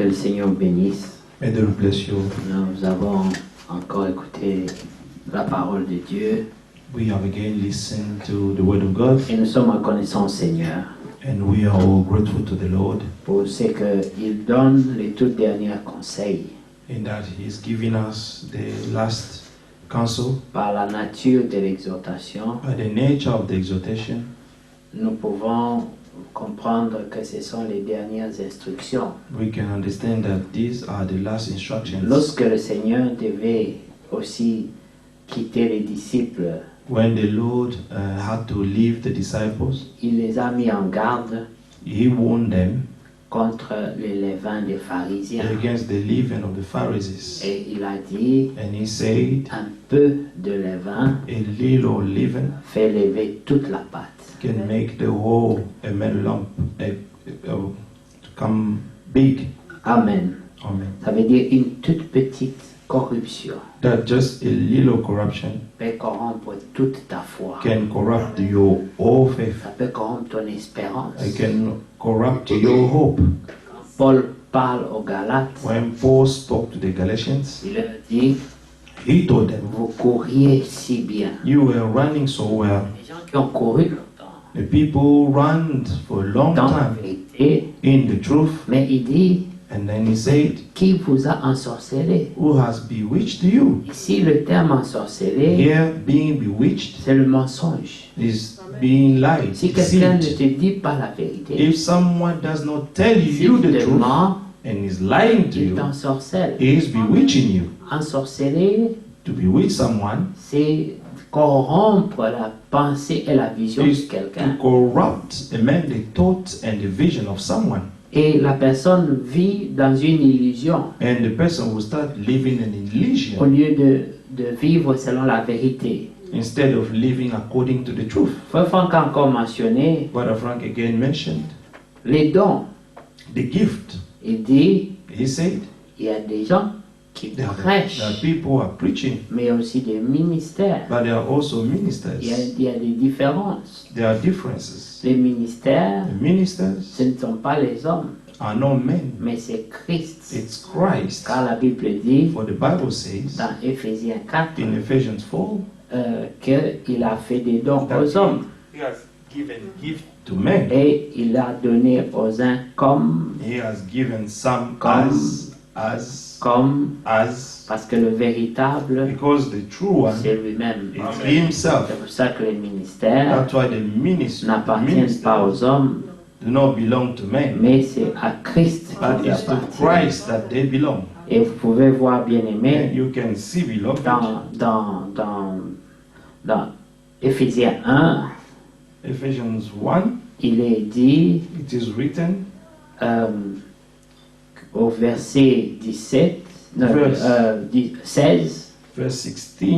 Que le Seigneur bénisse. May the Lord bless you. Nous avons encore écouté la parole de Dieu We have again listened to the word of God, et nous sommes reconnaissants au Seigneur and we are all grateful to the Lord pour ce qu'il donne les tout derniers conseils in that He's giving us the last counsel. par la nature de l'exhortation. By the nature of the exhortation, Nous pouvons comprendre que ce sont les dernières instructions. we can understand that these are the last instructions. Lorsque le Seigneur devait aussi quitter les disciples, When the Lord had to leave the disciples, il les a mis en garde He warned them contre les levains des pharisiens. against the leaven of the Pharisees. Et il a dit, And He said, un peu de levain a little leaven fait lever toute la pâte. can make the whole lump to come big. Amen. Amen. Ça veut dire une toute petite corruption That just a little corruption peut corrompre toute ta foi. can corrupt your whole faith. Ça peut corrompre ton espérance. It can corrupt your hope. Paul parle aux Galates. When Paul spoke to the Galatians, Il leur dit, he told them, vous couriez si bien. you were running so well. Les gens qui ont couru longtemps, The people ran for a long dans la time vérité, in the truth. mais il dit, And then he said, qui vous a ensorcelé? who has bewitched you? Ici, le terme ensorcelé, Here, being bewitched c'est le mensonge. is being lied, Si quelqu'un ne deceived. te dit pas la vérité, If someone does not tell you s'il the te truth ment, and is lying to il you, t'ensorcelle. he is bewitching you. Ensorceler, To bewitch someone c'est corrompre la pensée et la vision de is to quelqu'un. corrupt the thought and the vision of someone. Et la personne vit dans une illusion And the person will start living an au illusion lieu de vivre selon la vérité. instead of living according to the truth. Frère Franck a encore mentionné Brother Frank again mentioned les dons. the gift. Il dit, He said il y a des gens qui that prêchent, people are preaching, mais aussi des ministères. but there are also ministers. Il y a des différences. There are differences. Les ministères, The ministers ce ne sont pas les hommes, are not men, mais c'est Christ. it's Christ. Car la Bible dit, For the Bible says dans Éphésiens 4, in Ephesians 4 qu'il a fait des dons that aux hommes. He has given gift to men. Et il a donné aux uns comme, He has given some Comme- comme, as, parce que le véritable, because the true one c'est lui-même. is Himself. C'est pour ça que les ministères That's why the ministry n'appartiennent pas aux hommes, do not belong to men, mais c'est à Christ but qu'ils it's to appartiennent. Christ that they belong. Et vous pouvez voir, bien And aimé, you can see, beloved, dans Éphésiens 1, Ephesians 1, il est dit it is written, au verset 17, non, Verse. 16, verse 16,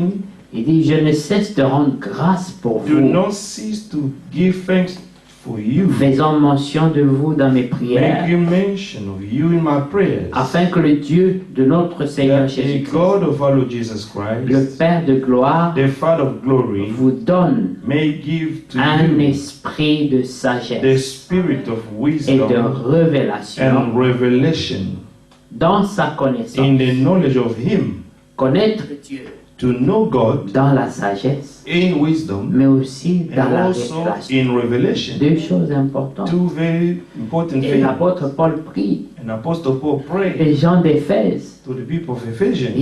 il dit, je ne cesse de rendre grâce pour do vous, not cease to give thanks for you, faisant mention de vous dans mes prières, making mention of you in my prayers, afin que le Dieu de notre Seigneur that the Jésus-Christ, God of our Lord Jesus le Christ, Père de gloire, the Father of glory, vous donne may give to un you esprit de the sagesse spirit of et de wisdom révélation and revelation dans sa connaissance. in the knowledge of Him, Connaître Dieu to know God dans la sagesse, in wisdom mais aussi dans and la also révélation. in revelation. Deux choses importantes. Two very important Et things. l'apôtre Paul prie, And Apostle Paul prayed les gens d'Éphèse. to the people of Ephesians.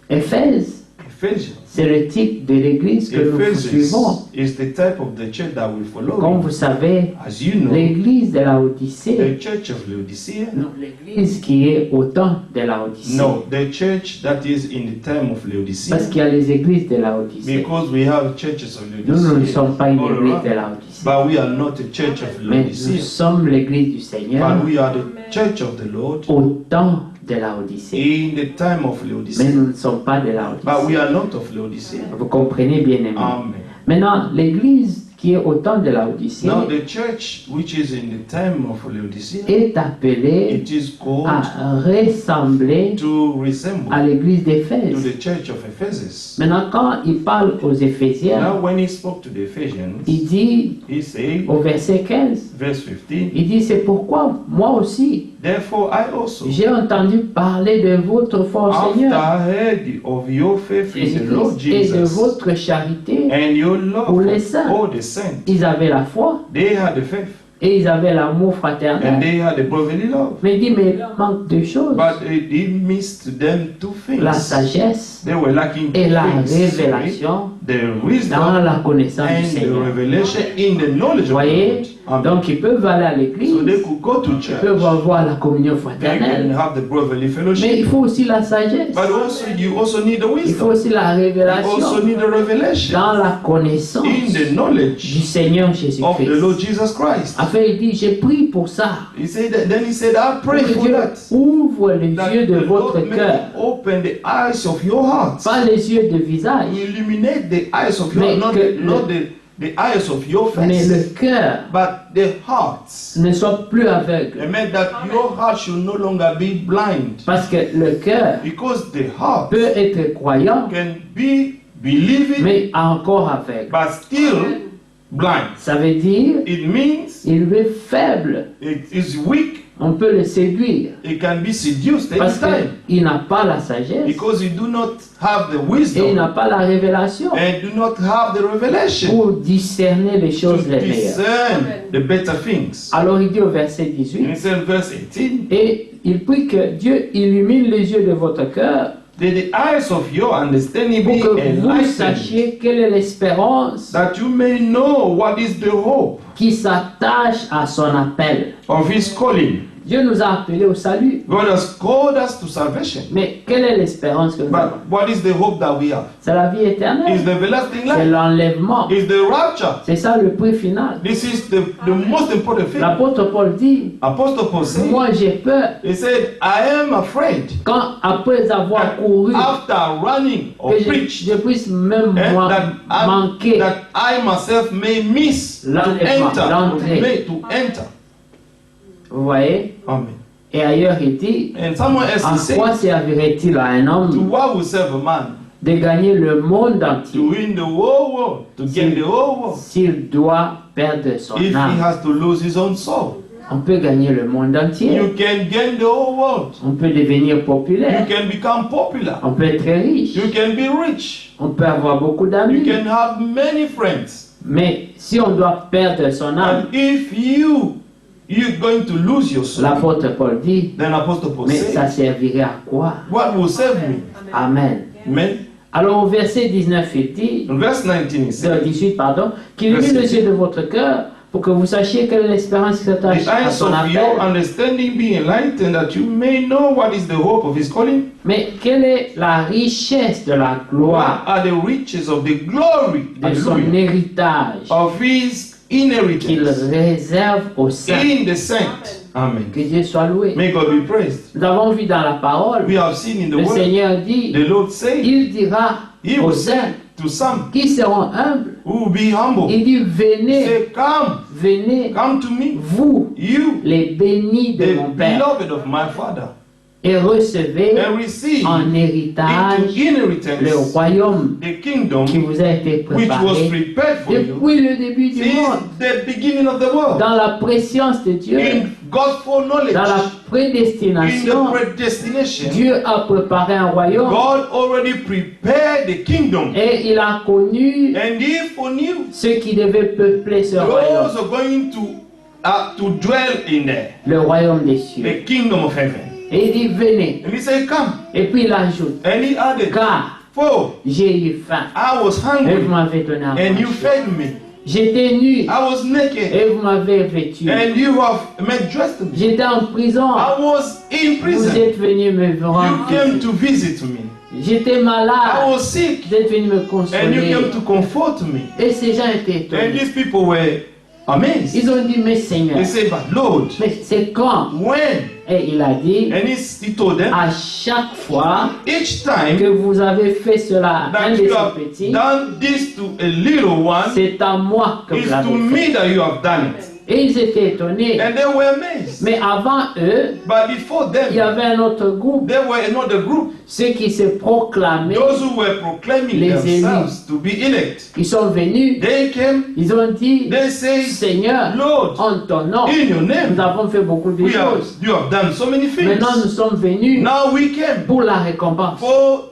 Éphèse, Ephesians. c'est le type de l'église que nous suivons. Ephesians is the type of the church that we follow. Comme vous savez, As you know, l'église de la Odyssée, the church of Laodicea. non, l'église qui est au temps de la Odyssée. No, the church that is in the time of Laodicea. Parce qu'il y a les églises de la Odyssée. Because we have churches of Nous ne Laodicea. sommes pas une all église around. de la Odyssée. But we are not a church of Mais nous Laodicea. sommes l'église du Seigneur But we are the church of the Lord au temps de la Odyssée. in the time of Mais Laodicea. nous ne sommes pas de la But we Odyssée. are not of Laodicea. Vous comprenez bien aimé. Amen. Maintenant, l'église qui est au temps de la Odyssée Now the church which is in the time of Laodicea, est appelée it is called à ressembler to resemble à l'église to d'Éphèse. the church of Ephesus. Maintenant, quand il parle aux Éphésiens, Now when he spoke to the Ephesians, il dit he said, au verset 15, verse 15, il dit, c'est pourquoi moi aussi, Therefore, I also, j'ai entendu parler de votre foi au after Seigneur I heard of your faith in the Lord Jésus-Christ et de Jesus votre charité and your love pour les for saints. all the saints, Ils avaient la foi they had the faith et ils avaient l'amour and fraternel. they had the brotherly love. Mais il dit, mais il manque deux choses. But they missed them two La things. sagesse They were lacking et la things, révélation the dans wisdom la connaissance du and the Seigneur. revelation in the knowledge Vous of voyez? God. Amen. Donc ils peuvent aller à So l'église, they could go to ils church. peuvent avoir la communion They can fraternelle. have the brotherly Mais fellowship. il faut aussi la sagesse. But also you also need the Il faut wisdom. aussi la You also révélation need the revelation dans la connaissance in the du knowledge Seigneur of the Lord Jésus-Christ. Jesus Christ. Afin, il dit, j'ai prié pour ça. He said that, then he said, I Pour pray que for Dieu that. ouvre les That yeux de the votre Lord may cœur. open the eyes of your hearts. Pas les yeux de visage, To illuminate the eyes of your Mais not, que not the eyes of your mais face, le cœur but the hearts. ne soit plus aveugle. It meant that your heart should no longer be blind. Parce que le cœur Because the heart peut être croyant, can be believing, mais encore aveugle. but still blind. Ça veut dire It means il est faible. it is weak. On peut le séduire It can be seduced parce anytime. qu'il n'a pas la sagesse Because you do not have the et il wisdom n'a pas la révélation and do not have the revelation pour discerner les to choses les meilleures. discern the better things. Alors il dit au verset And 18, it says in verse 18, et il prie que Dieu illumine les yeux de votre cœur that the eyes of your understanding pour be que vous enlightened, sachiez quelle est l'espérance that you may know what is the hope qui s'attache à son appel. of his calling. Dieu nous a appelés au salut, God has called us to salvation. mais quelle est l'espérance que nous avons? But what is the hope that we have? C'est la vie Is éternelle, the everlasting c'est life. l'enlèvement, Is the rapture. c'est ça le prix final. This is the most important thing. L'apôtre Paul dit, Apostle Paul said, moi j'ai peur he said, I am afraid quand après avoir couru after running or que preach, je puisse même moi manquer that I myself may miss to L'entrée. enter. Vous voyez? Amen. Et ailleurs il dit, And someone else en is saying, quoi servirait-il à un to homme what will serve a man de gagner le monde to entier win the whole world, to gain the whole world, s'il doit perdre son if he âme? has to lose his own soul? On peut gagner le monde entier, You can gain the whole world. on peut devenir You populaire, can become popular. on peut être très riche, You can be rich. on peut avoir beaucoup You d'amis, can have many friends. mais si on doit perdre son âme, And if you're going to lose your soul, l'apôtre Paul dit, then Apostle Paul mais ça said, servirait à quoi? what will save me? Amen. Amen. Alors au verset 19 il dit, In verse 19 it says, 18 pardon, qu'il illumine les yeux de votre cœur pour que vous sachiez quelle est l'espérance qui s'attache the à eyes son of your appel. understanding be enlightened, that you may know what is the hope of his calling, Mais quelle est la richesse de la what gloire are the riches of the glory, de son hallelujah, héritage of his qu'il inheritance réserve aux saints? in the saints. Amen. Que Dieu soit loué. May God be praised. Nous avons vu dans la parole, We have seen in the le word, Seigneur dit, the Lord say, il dira he aux will saints say to some qui seront humbles, who will be humble, il dit, venez, say, venez, come to me, vous, you, les bénis de the mon Père, beloved of my Father, et recevez and receive en héritage into le inheritance royaume the kingdom qui vous a été which was préparé prepared for you depuis le début du monde, since the beginning of the world. dans la préscience de Dieu, In God's knowledge, dans la in the prédestination. predestination, Dieu a préparé un royaume God already prepared the kingdom, et il a connu and He foreknew ceux qui devaient peupler ce royaume, those are going to dwell in there, le royaume des cieux. the kingdom of heaven. Et il dit venez. And He said, "Come." Et puis il ajoute, And He added, car "For j'ai eu faim I was et vous hungry, m'avez donné à and you manger. fed me. J'étais nu I was naked, et vous m'avez vêtu. and you have made dressed me. J'étais en prison. I was in Vous prison. êtes venu me You rendre came visite. to visit me. J'étais I malade. was sick, Vous êtes venu me and you consoler. came to comfort me." Et ces gens étaient And étonnés. these people were amazed. Ils ont dit, mais Seigneur, They said, "But Lord, mais c'est quand? when?" Et il a dit, And he told them, à chaque fois each time que vous avez fait cela à un that de you ces have petits, done this to a little one, c'est à moi que it's vous to l'avez fait. me that you have done it. Et ils étaient étonnés. And they were amazed. Mais avant eux, But before il y them, avait un autre groupe, there were another group. ceux qui se proclamaient. Those who were proclaiming Les themselves to be elect. Ils sont venus, They came, ils ont dit, they say, Seigneur, Lord, en ton nom, in your name, nous avons fait beaucoup de choses. you have done so many things. Maintenant, nous sommes venus Now we came pour la récompense. for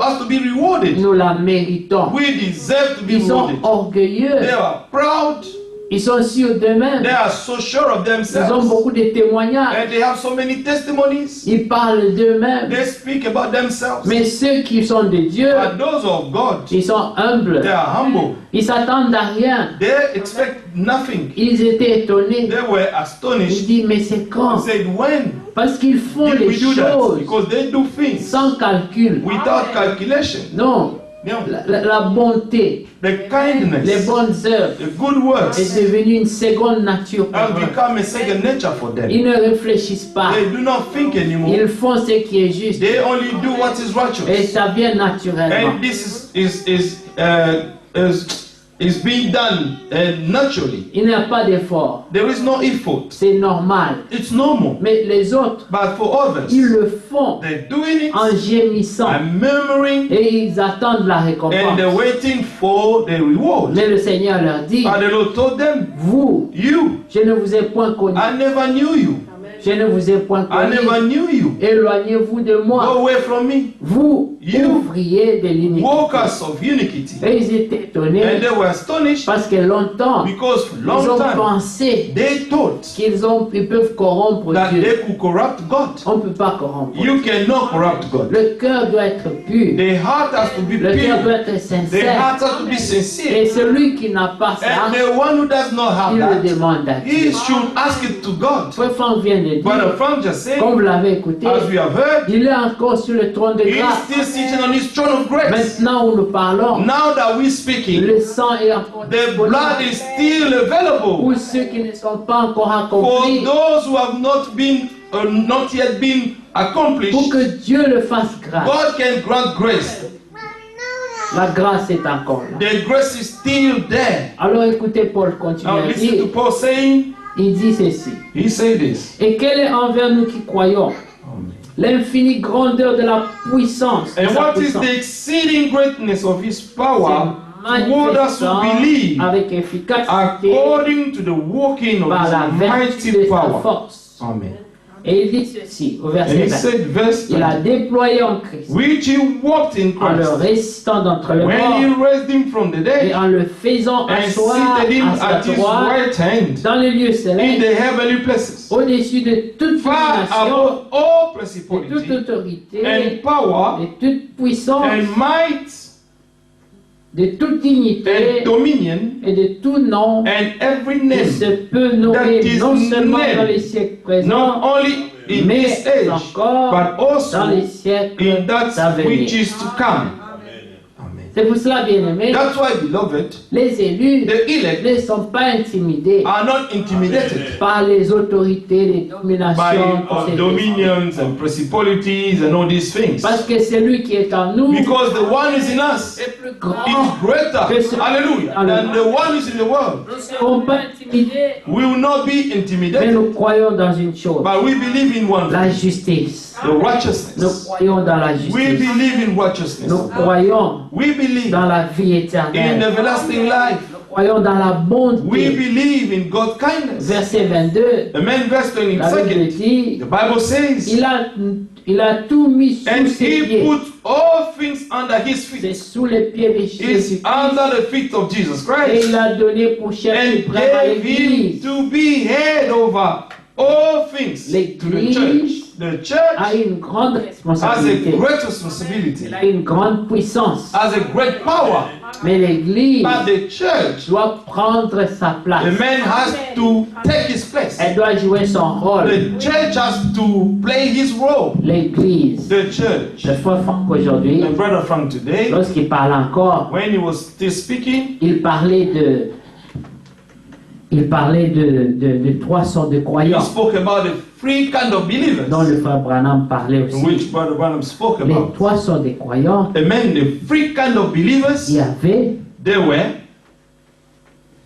us to be rewarded. Nous la méritons. We deserve to be Ils sont rewarded. orgueilleux. They are proud. Ils sont sûrs d'eux-mêmes. They are so sure of Ils ont themselves. beaucoup de témoignages. And they have so many testimonies. Ils parlent d'eux-mêmes. They speak about themselves. Mais ceux qui sont de Dieu, But those of God, ils sont humbles. they are humble. Ils s'attendent à rien. They expect nothing. Ils étaient étonnés. They were Ils astonished. disent, mais c'est They quand? said, when Parce qu'ils font did les we do that? choses Because they do things sans calcul. without calculation. Non, You know, la bonté, the les kindness, bonnes œuvres the good works est devenue une seconde nature pour have eux. become a second nature for them. Ils ne réfléchissent pas. They do not think anymore. Ils font ce qui est juste. They only do what is Et righteous. ça vient naturellement. And this is being done naturally. Il n'y a pas d'effort. There is no effort. C'est normal. It's normal. Mais les autres, But for others, ils le font they're doing it en gémissant. and murmuring Et ils attendent la and récompense. they're waiting for the reward. Mais le Seigneur leur dit, But the Lord told them, vous, you, je ne vous ai point connu. I never knew you. Je ne vous ai point I never connu. knew you. Éloignez-vous de Go moi. away from me. Vous, You, ouvriers de l'iniquité. workers of iniquity. Et ils étaient étonnés And they were astonished parce que longtemps, because for a ils long ont time pensé they thought qu'ils peuvent corrompre that Dieu. they could corrupt God. On ne peut pas corrompre. You cannot corrupt God. Le cœur doit être pur. The heart has to be Le cœur pure. doit être The sincère. heart has to be sincere. Et celui qui n'a pas ça, And the one who does not have il le that, demande à Dieu. he should ask it to God. Frère Franck vient de Brother dire, Frank just said, comme vous l'avez écouté, as we have heard, il est encore sur le trône de he is grâce. still sitting on his throne of grace. Maintenant où nous parlons, Now that we're speaking, le sang est encore the blood disponible is still available pour ceux qui ne sont pas encore for accomplis, those who have not yet been pour accomplished. que Dieu le fasse grâce. God can grant grace. La grâce est encore là. The grace is still there. Alors écoutez Paul continue Now à listen to dire, Paul saying, il dit ceci. he said this. Et quelle est envers nous qui croyons l'infinie grandeur de la puissance, de And sa what is puissance, the exceeding greatness of his power c'est toward us who manifestant believe avec efficacité according to the working of par la his vertu de mighty sa power? force. Amen. Et il dit ceci au And verset he 20. said, verse Il a 20, déployé en Christ which he walked in en le Christ ressuscitant d'entre les when he morts raised him from the et dead en le faisant and asseoir seated him à sa at his droite right hand dans les lieux in célestes the heavenly places, au-dessus de toute far domination, above all de toute principality autorité, and power de toute puissance, and might de toute dignité and dominion et de tout nom and every qui name, se peut nommer that is non seulement named, dans les siècles not présents, only in mais this age, encore but dans also les siècles in that à which venir. is to come. C'est pour cela, bien-aimés, That's why, beloved, les élus the elect ne sont pas intimidés are not intimidated par les autorités, les by dominations, tous ces dominions and principalities and all these things. parce que celui qui est en nous Because the one who is in us est plus is grand. greater, hallelujah, than the one who is in the world. Nous ne serons pas intimidés, We will not be mais intimidated, nous croyons dans une chose, but we believe in one la thing, justice. the Nous righteousness. croyons dans la We justice. believe in righteousness. Nous croyons We believe dans la vie in éternelle. everlasting life. Nous croyons dans la We bonté. believe in God's kindness. Verset 22, Amen. Verse la Bible 22. dit, The Bible says, il a tout mis sous and ses he pieds. put all things under his C'est feet. sous les pieds de It's Jésus. under the feet of Jesus Et Christ. il a donné pour chef And suprême à gave him l'Église. to be head over all things to the L'Église church. The church A une grande has a responsabilité. great responsibility, Elle a une grande puissance. has a great power. Mais l'Église But the church, doit prendre sa place. the man has to take his place. Elle doit jouer son rôle. The church has to play his role. L'Église. The church. Le frère Franck aujourd'hui, And Brother Frank today, lorsqu'il parle encore, when he was still speaking, il parlait de trois sortes de he croyants, spoke about the three kind of believers, dont le frère Branham parlait in aussi. which Brother Branham spoke Les about. trois sortes de croyants, Amen. The three kind of il believers, y avait they were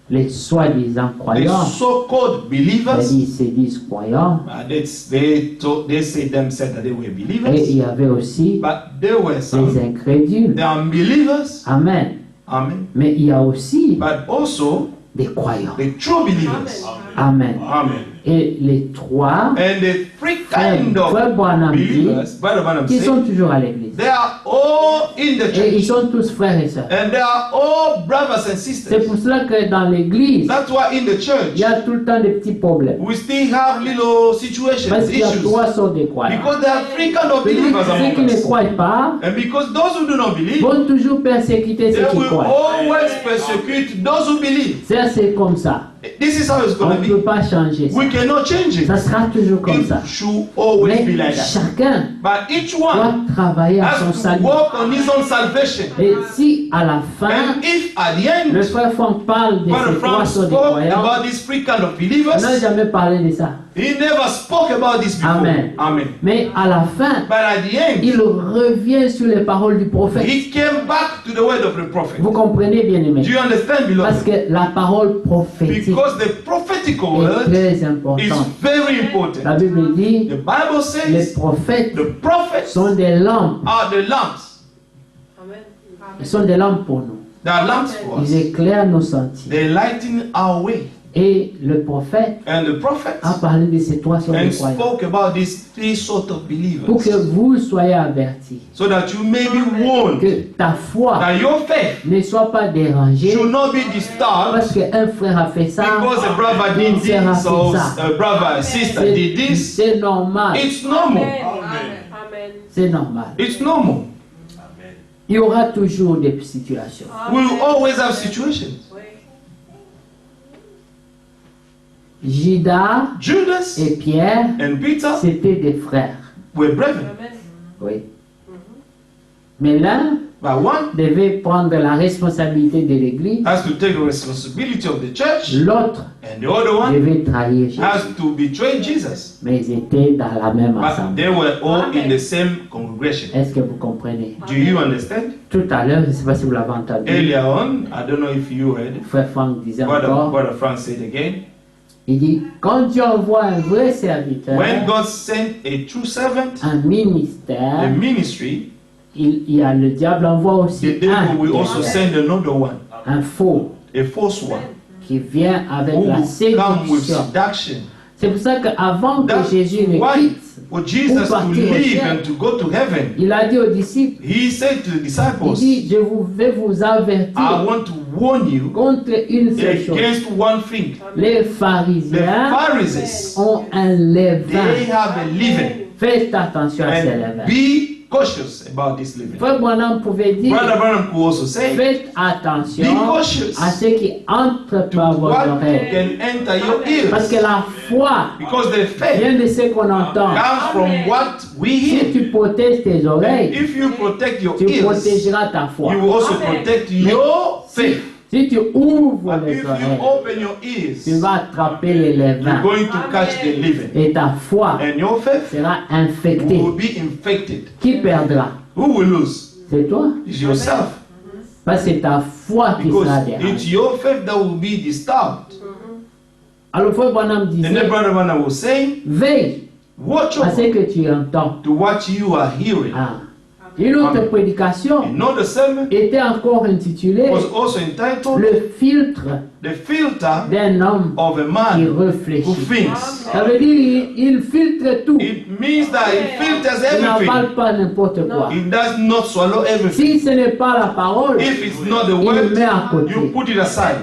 les soi-disant the croyants, so-called believers, c'est-à-dire se disent croyants, they say themselves that they were et il believers, y avait aussi but there were some, les incrédules. the unbelievers, Amen. amen, Mais il y a aussi but also des croyants. the true believers, Amen. amen. Et les trois And the three frères kind of Branham dit believers, Brother Branham qu'ils sont said, toujours à l'église. they are all in the Et ils church, sont tous frères et sœurs. and they are all brothers and C'est sisters. pour cela que dans l'église, That's why in the il church, y a tout le temps des petits problèmes. we still have little situations, Parce qu'il y a issues, trois sortes de croyants. because there are three kind of believers Ceux among qui ne us. croient pas And because those who do not believe, vont toujours persécuter they ceux qui will croient. always persecute those who believe. Ça, c'est comme ça. This is how it's On going ne to peut be. pas changer ça. We cannot change it. Ça sera toujours comme ça. It should always be Mais like that. chacun But each doit one travailler à son has to salut. work on his own salvation. Et si à la fin, And if at the le end, frère Franck parle de Brother ces trois Frank sortes de spoke croyants, about these three kind of on believers, n'a jamais parlé de ça. he never spoke about this before. Amen. Amen. Mais à la fin, But at the il end, revient sur les paroles du prophète. he came back to the word of the prophet. Vous comprenez, bien Do aimé? you understand, Parce beloved? que la parole prophétique Because the prophetical est word très is importante. very La important. Bible dit, The Bible les says prophètes the prophets sont des lampes. are the lamps. Ils sont des lampes pour nous. They are lamps for us. Ils éclairent nos sentiers. They lighten our way. Et le prophète And the prophet a parlé de ces trois sortes and de croyants. spoke about these three sort of Pour que believers, vous soyez avertis so that you may be warned que ta foi that your faith ne soit pas dérangée should not be disturbed parce qu'un frère a fait ça. because a brother did this or a brother, a sister did this. C'est normal. It's normal. C'est normal. It's normal. Il y aura toujours des situations. We will always have situations. Judas Judas et Pierre, and Peter c'était des frères. were brethren, Oui. Mais l'un but one devait prendre la responsabilité de l'église, has to take the responsibility of the church, l'autre and the other one devait trahir Jésus. has to betray Jesus. Mais ils étaient dans la même But assemblée. they were all in the same congregation. Est-ce que vous comprenez? Do you understand? Tout à l'heure, je ne sais pas si vous l'avez entendu, Earlier on, I don't know if you heard, frère Franck disait Brother encore, Frank said again, il dit, quand Dieu envoie un vrai serviteur, when God sent a true servant, un ministère, the ministry, il y a le diable envoie aussi the devil will also serviteur, send another one, un faux, a false one, qui vient avec who la will come with séduction. seduction. C'est pour ça qu'avant que That's Jésus ne why quitte, for Jesus to partir au leave ciel. and to go to heaven, il a dit aux disciples, he said to the il disciples, dit, je vais vous I avertir want to warn you contre une seule chose. against one thing. Les The pharisiens Pharisees, ont un levain. they have a leaven, Faites attention à ces and levains. be cautious about this leaven. Frère Branham pouvait dire, Brother Branham could also say, faites attention be cautious à ce qui entre to par vos what oreilles. can enter your Parce que ears, la foi because the faith vient de ce qu'on entend. comes from what we Si hear. tu protèges tes oreilles, If you protect your tu ears, protégeras ta foi. you will also protect your faith. Si tu ouvres But les if you oreilles, open your tu ears, vas attraper les you're levains. going to catch the leaven, Et ta foi and your faith sera infectée. will be infected. Qui perdra? Who will lose? C'est toi. It's yourself, Parce que c'est ta foi qui sera because dérangée. it's your faith that will be disturbed. Alors, frère Branham And then disait, Brother Branham was saying, veille watch à ce over que tu entends. to what you are hearing. Ah. Une autre Amen. prédication Another sermon était encore intitulée was also entitled Le filtre The Filter d'un homme of a qui Man Who réfléchit. Thinks. Ça veut dire il filtre tout. It means that it filters Il everything. n'avale pas n'importe quoi. It does not swallow everything. Si ce n'est pas la parole, If it's not the il le met à word, côté. you put it aside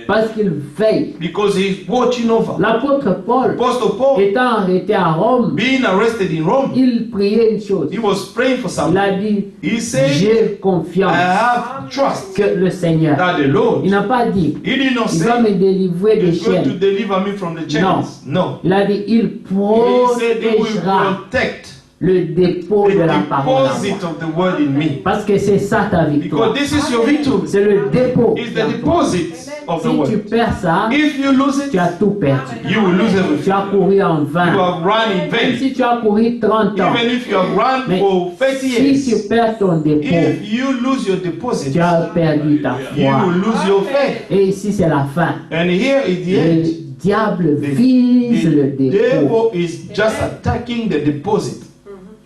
Parce qu'il veille. because he's watching over. L'apôtre Paul, Apostle Paul, étant arrêté à Rome, being arrested in Rome, il priait une chose. he was praying for Il something. a dit, He said, j'ai I confiance have trust que le Seigneur. that the Lord, Il n'a pas dit, he did not il va me say, délivrer des he's going to chaînes. deliver me from the chains. No. Il a dit, il He said he will protégera protect le dépôt de la the parole. en deposit moi. of the word in me. Parce que c'est ça ta victoire. Because this is your victory. C'est le dépôt. It's the deposit of the Si tu word. perds ça, If you lose tu it, as tout perdu. you will lose Tu everything. as couru en You vain. have run in Même vain. si tu as couru 30 ans, Even if you have run mais for 30 si years, tu perds ton dépôt, if you lose your deposit, tu as perdu ta you foi. will lose your faith. Et ici, c'est la fin. And here is the Le end. diable vise le The dépôt. devil is just attacking the deposit.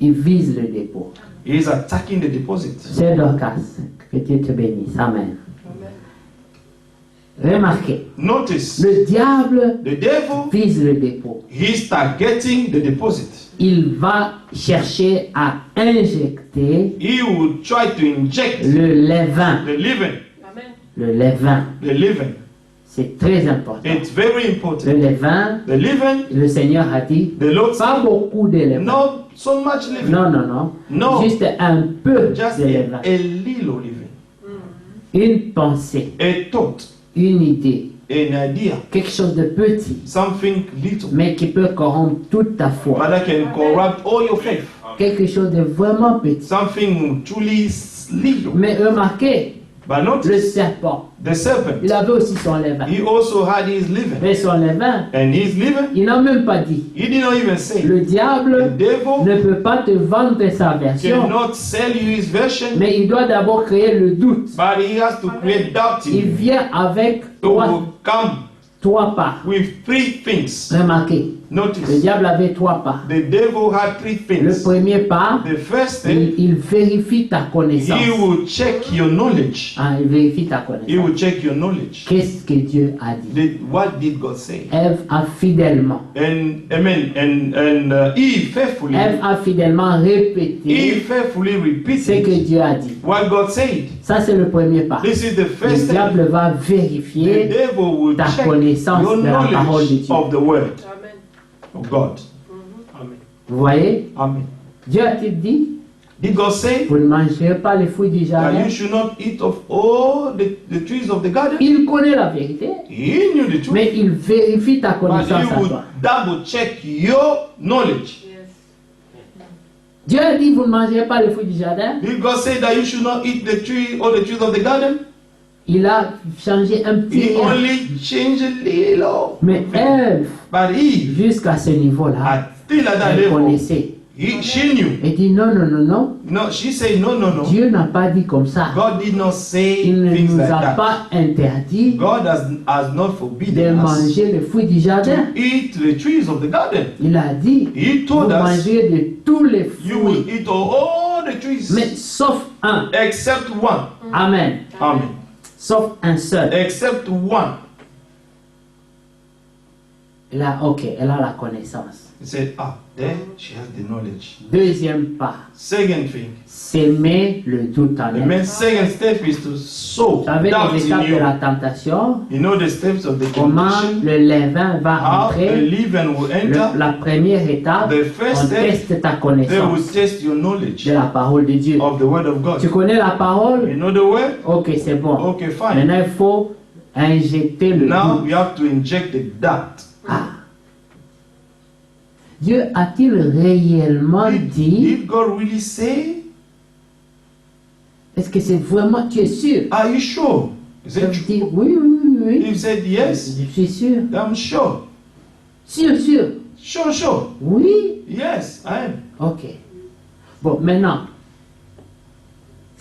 Il vise le dépôt. He is attacking the deposit. C'est Dorcas. Que Dieu te bénisse. Amen. Remarquez, Notice, le diable the devil, vise le dépôt. he's targeting the deposit. Il va chercher à injecter He will try to inject le levain. the leaven. Le levain, The leaven. c'est très important. It's very Le important. levain, The leaven, le Seigneur a dit, the Lord pas said, beaucoup de levain. not so much leaven. Non, non, non. No. Juste un peu Just de levain. a little leaven. Une pensée, A thought, une idée, an idea, quelque chose de petit, something little. mais qui peut corrompre toute ta foi. But that can corrupt all your faith. Quelque chose de vraiment petit. Something truly little. Mais remarquez, But le notice, serpent, the serpent, il avait aussi son levain. he also had his leaven. Mais son levain, And his leaven, il n'a même pas dit. he did not even say. Le The diable devil ne peut pas te vendre sa version, cannot sell you his version, mais il doit d'abord créer le doute. but he has to create doubt in Il you. vient avec To come trois pas. with three things. Remarquez, le Notice, diable avait trois pas. the devil had three Le things. premier pas, The first thing, il vérifie ta connaissance. he will check your knowledge. Ah, il vérifie ta He connaissance. will check your knowledge. Qu'est-ce que Dieu a dit? What did God say? Ève a fidèlement. And amen. And Eve faithfully, Ève a fidèlement répété Eve faithfully ce que repeated Dieu a dit. what God said. Ça, c'est le premier pas. This is the Le first step. diable va The vérifier devil will ta check connaissance your de la parole de knowledge Dieu. of the word of God. Vous voyez? Amen. Dieu a-t-il dit, Did God say vous ne mangerez pas les fruits du that jardin? you should not eat of all the trees of the garden? Il connaît la vérité, He knew the truth, mais il vérifie ta but connaissance he à would toi. double check your knowledge. Dieu a dit, vous ne mangerez pas les fruits du jardin. Did God say that you should not eat the tree or the trees of the garden? Il a changé un petit He rien. only changed a little. Mais Ève, But Eve, jusqu'à ce niveau-là, still at that elle level, connaissait. she knew. Elle dit non, non, non, non. No, she said no, no, no. Dieu n'a pas dit comme ça. God did not say Il ne things nous like a that. pas interdit God has not de forbidden us manger les fruits du jardin. to eat the trees of the garden. Il a dit, He vous told us mangez de tous les you will fruits, eat of all the trees mais sauf un. except one. Amen. Amen. Sauf un seul. Except one. Là, ok, elle a la connaissance. He said, there she has the knowledge. Deuxième pas, Second thing, s'aimer le doute en the elle. main second step is to sow Vous savez doubt les in étapes de la you. tentation, You know the steps of the comment temptation, le levain va how the entrer. leaven will enter. La première étape, The first on step, teste ta they will connaissance test your knowledge de la parole de Dieu. of the word of God. Tu connais la parole? You know the word? Ok, c'est bon. Okay, fine. Maintenant, il faut injecter le Now doute. we have to inject the doubt. Ah. Dieu a-t-il réellement dit? Did God really say? Est-ce que c'est vraiment, tu es sûr? Are you sure? Is Je it dis true? oui, oui, oui, oui. He said yes. Je suis sûr. I'm sure. Sûr, sûr. Sure, sure. Oui. Yes, I am. Ok. Bon, maintenant,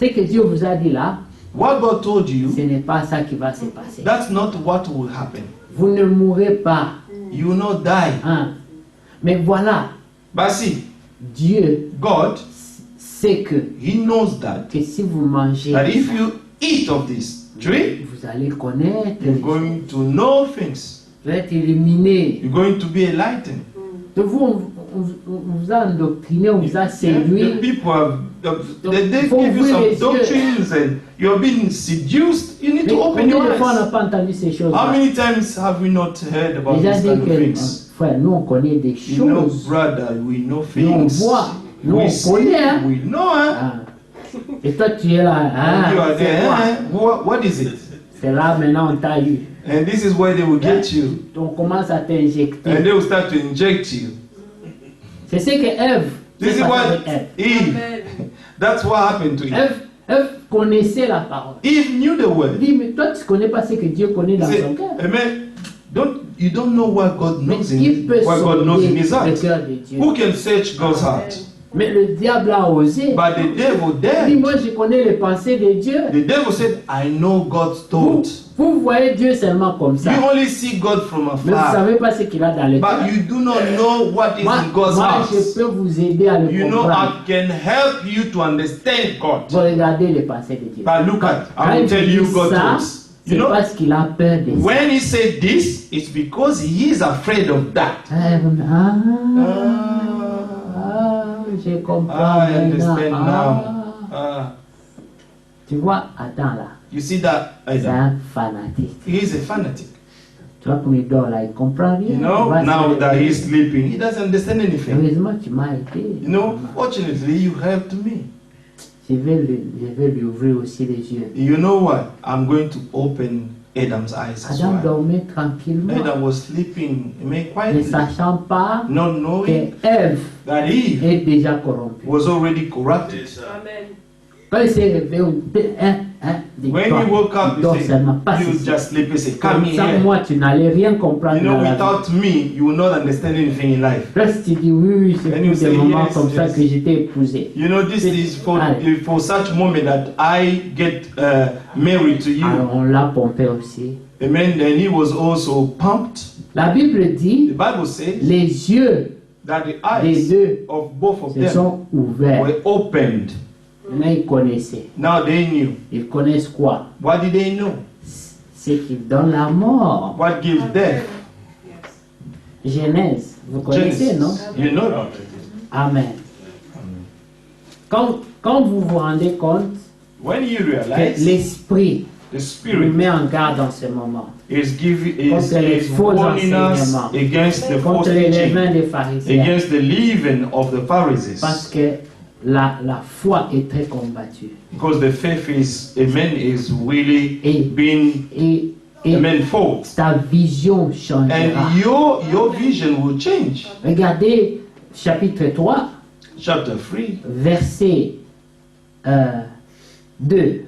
ce que Dieu vous a dit là, What God told you, ce n'est pas ça qui va se passer. that's not what will happen. Vous ne mourrez pas. You will not die. Hein. Mais voilà, But see, Dieu God, sait que He knows that si vous mangez, that if you eat of this tree, vous allez connaître, you're going to know things. vous allez être éliminé. You're going to be enlightened. De vous, on vous a endoctriné, on vous a The séduit. people have, they Faut give you ouvrir some les yeux. doctrines and you're being seduced. You need Mais to open combien your de fois on n'a eyes. pas entendu ces choses? How many times have we not heard about Déjà these dit kind of que, things? frère, nous on connaît des You know, choses. brother, we know Nous on things. voit, nous We on see, connaît. Hein? we know, hein? Ah. Et toi tu es là, And you hein? are C'est there, quoi? hein? What is it? C'est là maintenant on t'a eu. And this is where they will get you. Donc on commence à t'injecter. And they will start to inject you. C'est ce que Ève, This c'est is passé what avec Ève. Eve, that's what happened to Eve. Ève connaissait la parole. Eve knew the Il word. dit, mais toi, tu ne connais pas ce que Dieu connaît He dans said, son cœur. Amen. You don't know what God Mais knows il peut what God knows in sonder his le heart. cœur de Dieu. Who can search God's heart? Mais le diable a osé. But the devil Il dit, dared. moi, je connais les pensées de Dieu. The devil said, I know God's Vous, thought. vous voyez Dieu seulement comme ça. You only see God from Mais vous ne afar. savez pas ce qu'il a dans le cœur. But you do not know what is Moi, in God's moi, heart. je peux vous aider à le You know, comprendre. I can help you to understand God. Vous regardez les pensées de Dieu. But look at, Quand I will il tell dit you God's ça, thoughts. You c'est know, parce qu'il a peur de ça. when he said this, it's because he is afraid of that. Je comprends I maintenant. understand Ah. now. Tu vois, attends là. You see that? C'est un fanatique. He is a fanatic. Tu vois comme il dort là, il comprend rien. You Il know, va se now that réveiller. he's sleeping, he doesn't understand anything. Heureusement, tu m'as aidé. You know, fortunately, you helped me. Je vais lui ouvrir aussi les yeux. You know what? I'm going to open Adam's eyes as Adam well. dormait tranquillement, Adam was sleeping ne quietly, sachant pas not knowing que Ève that Eve est déjà corrompue. was already corrupted. Quand il s'est réveillé, on dit, dis When toi, he woke up, tu dors he seulement, pas said, you ici. just sleep. He said, come Comme ça, here. moi, tu n'allais rien comprendre You know, dans la vie. without me, you will not understand anything in life. Là, si tu dis oui, c'est And you pour des say, moments yes, comme ça yes. que j'étais épousé. You know, this is Allez. for such moment that I get married to you. Alors, on l'a pompé aussi. Amen. Then he was also pumped. La Bible The dit, Bible says les yeux that the des eyes deux of both of se them sont ouverts. were opened. Maintenant, ils connaissaient. Now they knew. Ils connaissent quoi? What did they know? C'est qu'ils donnent la mort. What gives death? Genèse, vous connaissez, non? Genesis. You know that. Amen. Quand vous vous rendez compte When you que realize l'Esprit the nous Spirit met en garde en ce moment is giving contre les is faux warning us enseignements, against the false contre les teaching, levains des pharisiens, against the leaven of the Pharisees, parce que la foi est très combattue. because the faith is is really Et, being et fought, ta vision changera. and your vision will change. Regardez chapitre 3, Chapter 3, verset 2.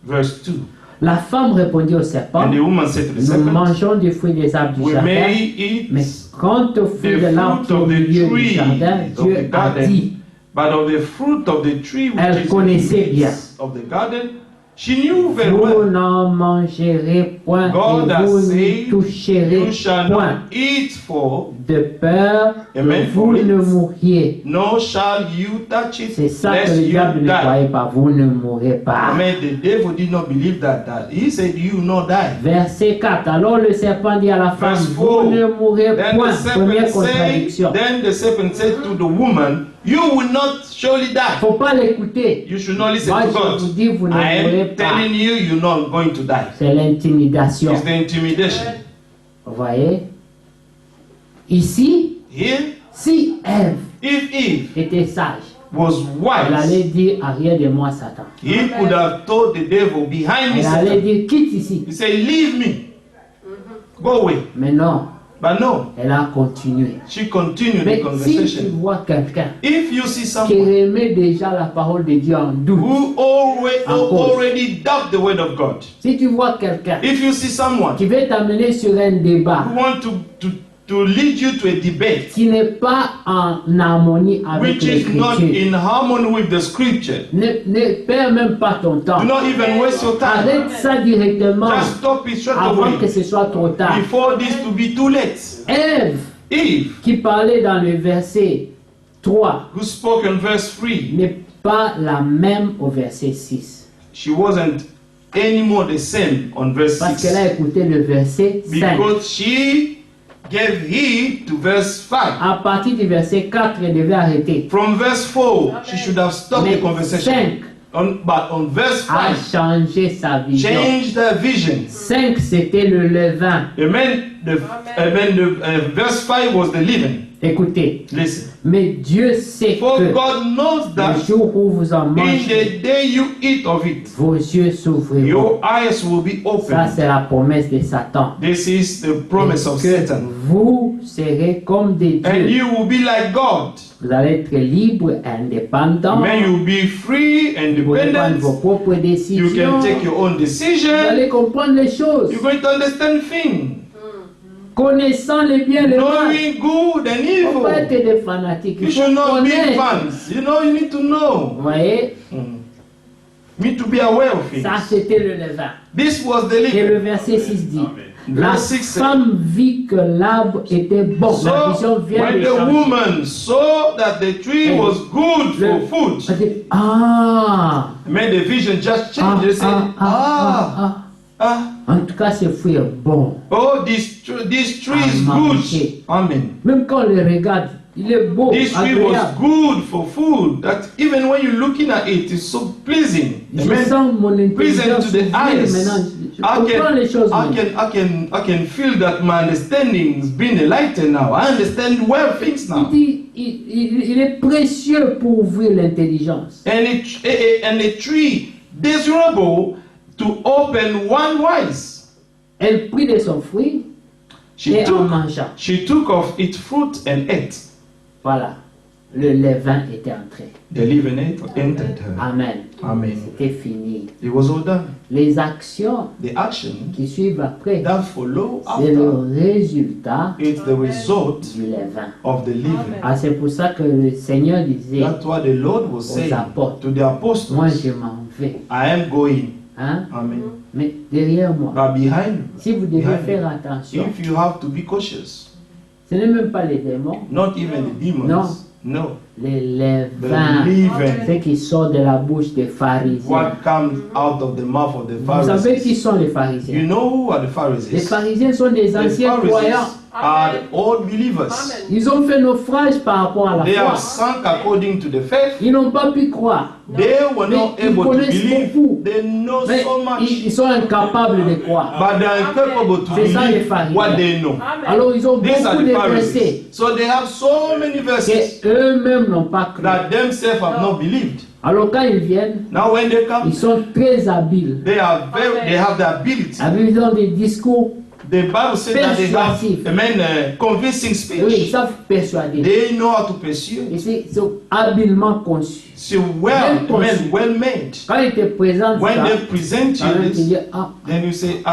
verse 2. La femme répondit au serpent, And the woman said to the nous serpent, mangeons du fruit des arbres du we jardin, may eat mais quant au fruit the de l'arbre fruit au of the milieu du tree jardin, of Dieu the a garden, dit, but of the fruit of the tree which elle is in connaissait the bien. midst of the garden, she knew very Vous well. n'en mangerez point God et has vous said, n'y toucherez you shall point, not eat for, de peur Amen. que vous ne mouriez. nor shall you touch it, C'est ça que lest le you diable ne die. croyait pas, vous ne mourrez pas. Amen. The devil did not believe that. He said, you will not die. Verset 4. Alors le serpent dit à la femme, Verse vous 4. ne mourrez Then point. the Première serpent said, contradiction. to the woman, you will not surely die. Faut pas l'écouter. You should not listen Moi to je God. vous dis, vous ne I mourrez am pas. telling you, you're not going to die. C'est l'intimidation. It's the intimidation. Vous voyez? Ici, Here, si Ève if Eve était sage, was elle allait wise, dire arrière de moi Satan. he could have told the devil behind me, Elle allait Satan. dire quitte ici. He said, leave me. Go away. Mais non, But no, elle a continué. she continued Mais the si tu conversation. vois quelqu'un If you see qui someone remet déjà la parole de Dieu en doute, who already doubt the word of God, si tu vois quelqu'un if you see someone qui veut t'amener sur un débat who want to lead you to a debate qui n'est pas en harmonie avec which is not l'écriture, in harmony with the scripture, ne perds même pas ton temps. do not even waste your time. Arrête ça directement Just stop it straight avant que away ce soit trop tard. before this to be too late. Ève, Eve, qui parlait dans le verset 3, who spoke in verse 3, n'est pas la même au verset 6. she wasn't anymore the same on verse Parce 6 qu'elle a écouté le verset 5. because she gave heed to verse 5. À partir du verset 4, elle devait arrêter. From verse 4, she should have stopped Mais the conversation. 5 But on verse a 5, changé sa vision. changed her vision. 5, c'était le levain. Amen. The verse 5 was the living. Écoutez, Listen. Mais Dieu sait For que God knows le that jour où vous en in mangez, the day you eat of it, vos yeux s'ouvriront. your eyes will be Ça, opened. c'est la promesse de Satan. This is the promise of Que Satan. vous serez comme des And dieux. you will be like God. Vous allez être libre, indépendant. Amen. You will be free and Vous allez prendre dependent. vos propres You décisions. can take your own Vous decision. allez comprendre les choses. You're going to understand things. Connaissant les biens et les mal. Knowing good and Il ne faut pas être evil. des fanatiques. You Il faut should not be connaître. fans. You know, you need to know. Vous voyez, You need to be aware of ça things. c'était le levain. This was the Et le leaven. verset 6 dit, la Verse 6 femme vit que l'arbre était bon. La vision So, vient when de the changer. woman saw that the tree And was good for food, Elle dit, ah, made the vision just ah, change. They said, ah. En tout cas, ce fruit est bon. oh, this tree is Ah, good. manger. Amen. Même quand on le regarde, il est beau, This tree was agréable. good for food. That even when you're looking at it, it's so pleasing. Je Amen. sens mon Pleasant intelligence to the s'ouvrir eyes. maintenant. Je comprends les choses. maintenant. I can feel that my understanding is being enlightened now. I understand well things Il now. dit, il est précieux pour ouvrir l'intelligence. And a tree desirable to open one wise. Elle prit de son fruit et en mangea. She took of its fruit and ate. Voilà, le levain était entré. The leaven entered her. Amen. Amen. C'était fini. It was all done. Les actions The action qui suivent après, that follow c'est le after, résultat it's the result du levain. of the leaven. Ah, c'est pour ça que le Seigneur disait, That's what the Lord was saying apôtres, to the apostles. moi je m'en vais. I am going. Hein? Amen. Mais derrière moi, But behind si vous devez behind faire attention, if you have to be cautious, ce n'est même pas les démons, not even the demons. No. No. les The levains, leaven. ce qui sort de la bouche des pharisiens. What comes out of the mouth of the Vous savez qui Pharisees? sont les You pharisiens? know who are the Les Pharisees? pharisiens sont des The anciens croyants. Pharisees are the old believers. Ils ont fait naufrage par rapport à la They foi. have sunk according to the faith. Ils n'ont pas pu croire. They were not Mais ils able to connaissent believe. beaucoup. They know Mais so much, ils sont incapables de croire. but they are incapable to C'est ça, les believe Pharisiens. what they know. Alors ils ont These are beaucoup the de Pharisees. versets So they have so many verses que eux-mêmes n'ont pas cru. that themselves have not believed. Alors quand ils viennent, Now when they come, ils sont très habiles. they have the ability. Ils ont des discours, The Bible says that they have Persuasif. convincing oui, ils speech. savent persuader. They know how to pursue. Et c'est habilement conçu. So well made. Quand ils te présentent When ça, they present quand you ils te this, disent, ah, then you say,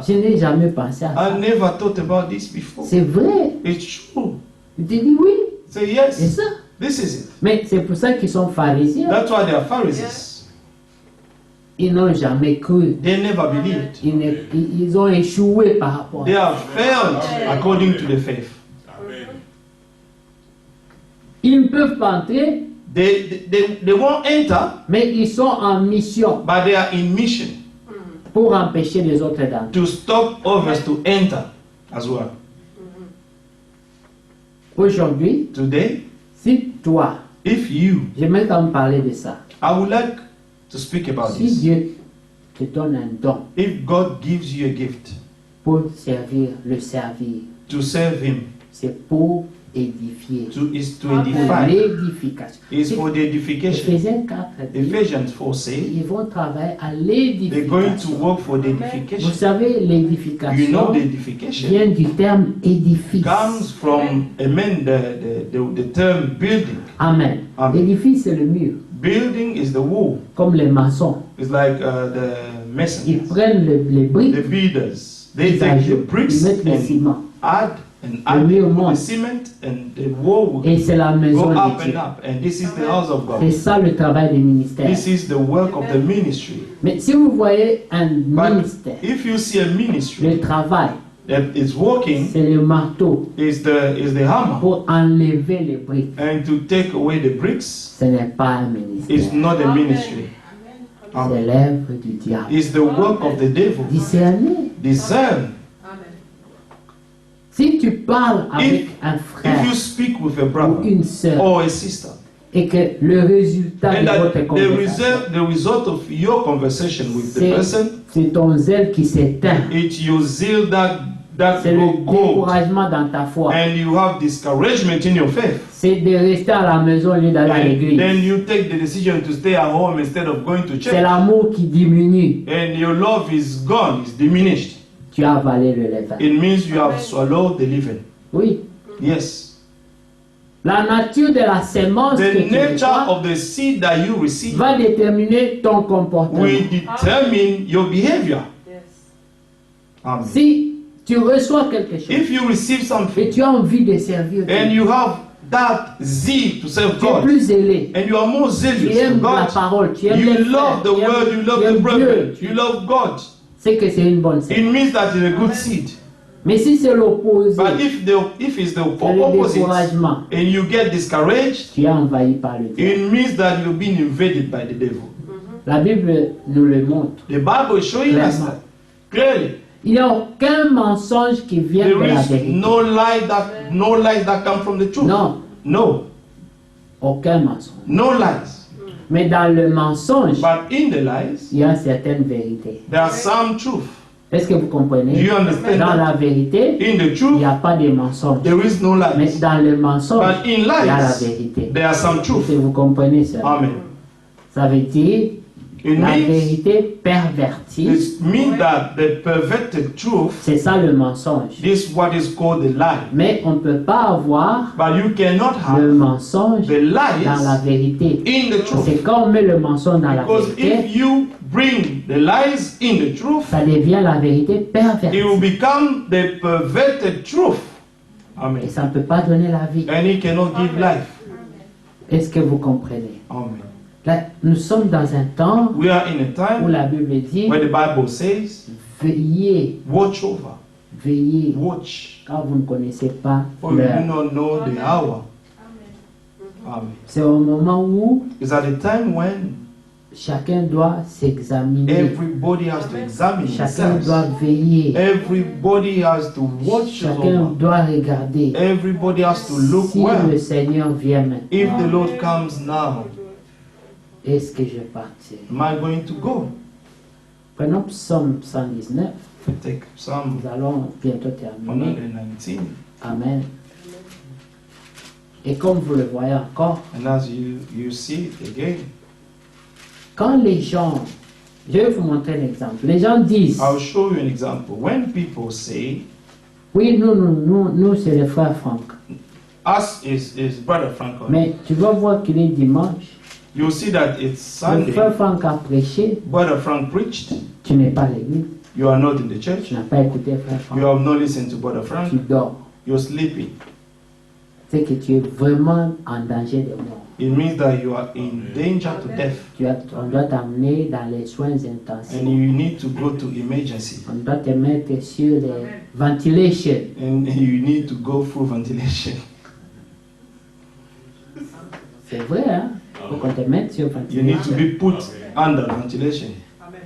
je n'ai jamais pensé à ça. I never thought about this before. C'est vrai. It's true. Il te dit oui, Say c'est yes. ça. This is it. Mais c'est pour ça qu'ils sont pharisiens. That's why they are Pharisees. Ils n'ont jamais cru. They never believed. Ils ont échoué par rapport They à ça. have failed according to the faith. Ils ne peuvent pas entrer, They won't enter, mais ils sont en mission but they are in mission pour empêcher les autres d'entrer. to stop others to enter as well. Aujourd'hui, Today, si toi, if you, j'aimerais qu'on parler de ça. I would like to speak about Si this. Dieu te donne un don If God gives you a gift pour le servir, to serve Him, c'est pour édifier. is to Pour edify, l'édification. is for the edification. Éphésiens 4 dit, Ephesians 4 say ils vont travailler à they're going to l'édification. work for the Vous edification. savez, You know l'édification the edification vient du terme édifice. comes from the term building. Amen. Amen. L'édifice, c'est le mur. Building is the wall. Comme les maçons. It's like the Ils masons, prennent les briques, the builders. They ils take the ajoutent, bricks ils mettent le and ciment. add and mur add monte. the cement, and the wall Et will c'est la go maison up de and Dieu. up. And this is the house of C'est God. ça le travail des ministères. This is the work of the ministry. Mais si vous voyez un But ministère, if you see a le ministry travail, that is working, c'est le marteau is the hammer, pour enlever les briques. and to take away the bricks Ce n'est pas un is ministère. not a ministry. C'est l'œuvre du diable. It's the work of the devil. Discerner. Discern. Si tu parles avec un If frère you speak with a ou brother une sœur or a sister, et que le résultat and de that votre conversation, the result of your conversation with the person, c'est ton zèle qui s'éteint, it's your zeal that that c'est le will go découragement dans ta foi. and you have discouragement in your faith, C'est de rester à la maison au lieu d'aller à and l'église. then you take the decision to stay at home instead of going to C'est church, l'amour qui diminue. and your love is gone, is diminished. Tu as avalé le levain. It means you have swallowed the leaven. Oui. Yes. La nature de la sémence que The tu nature reçois of the seed that you receive va déterminer ton comportement. will determine your behavior. Amen. Si tu reçois quelque chose If you receive et something tu as envie de servir Dieu, and you have that zeal to serve tu es God, plus zélé. and you are more Tu zealous for aimes la God, parole, tu aimes you les love frères, the tu aimes- word, you tu love the aimes brethren, Dieu, you love God. c'est que c'est une bonne It sémence. means that it's a good seed. Mais si c'est l'opposé, But if it's the c'est le opposite découragement, and you get discouraged, tu es envahi par le diable. it means that you've been invaded by the devil. La Bible nous le montre. The Bible is showing us Clairement. that clearly. Il n'y a aucun mensonge qui vient de There la is vérité. no lies that come from the truth. Non, No, aucun mensonge. no lies. Mais dans le mensonge, But in the lies, il y a certaines vérités. there are some truth. Est-ce que vous Do comprenez? you understand Dans that? la vérité, In the il truth, n'y a pas de mensonge. there is no Mais lies. dans le mensonge, But in il y a la lies, vérité. there are some Est-ce truth. que vous comprenez ça? Amen. Ça veut dire It la means, vérité pervertie. it means that the perverted truth C'est ça le mensonge. is what is called the lie. Mais on ne peut pas avoir But you cannot le have mensonge the dans la lies vérité. in the truth. C'est quand on met le mensonge dans la Because vérité, if you bring the lies in the truth, ça devient la vérité it pervertie. will become the perverted truth. Et Amen. ça ne peut pas donner la vie. And it cannot give life. Est-ce que vous comprenez? Amen. Là, nous sommes dans un temps We are in a où time la Bible dit where the Bible says, veillez, watch over, veillez, watch, car vous ne connaissez pas for you do l'heure. not know the hour. Amen. C'est au moment où It's at the time when chacun doit s'examiner, everybody has to examine chacun doit themselves. veiller, Everybody has to watch chacun over. doit regarder. Everybody has to look Si le well. Seigneur vient If the maintenant, Lord comes now, est-ce que je partirai? am I going to go? Prenons Psaume 119. Take Psalm Nous allons bientôt terminer. 119. Amen. Et comme vous le voyez encore, And as you see it again, quand les gens, je vais vous montrer un exemple. Les gens disent, I'll show you an example. When people say, oui, nous c'est le frère Franck. us is Brother Franco, Mais tu vas voir qu'il est dimanche. you'll see that it's Le Sunday. frère Franck a prêché. Brother Frank preached. Tu n'es pas à l'église. You are not in the church. Tu n'as pas écouté frère You Franck. have not listened to Brother Tu Frank. dors. You're sleeping. C'est que tu es vraiment en danger de mort. It means that you are in danger to death. On doit t'amener dans les soins intensifs. And you need to go to emergency. On doit te mettre sur les ventilation. And you need to go through ventilation. C'est vrai, hein? Faut qu'on te mette sur You need to ventilation. be put under ventilation.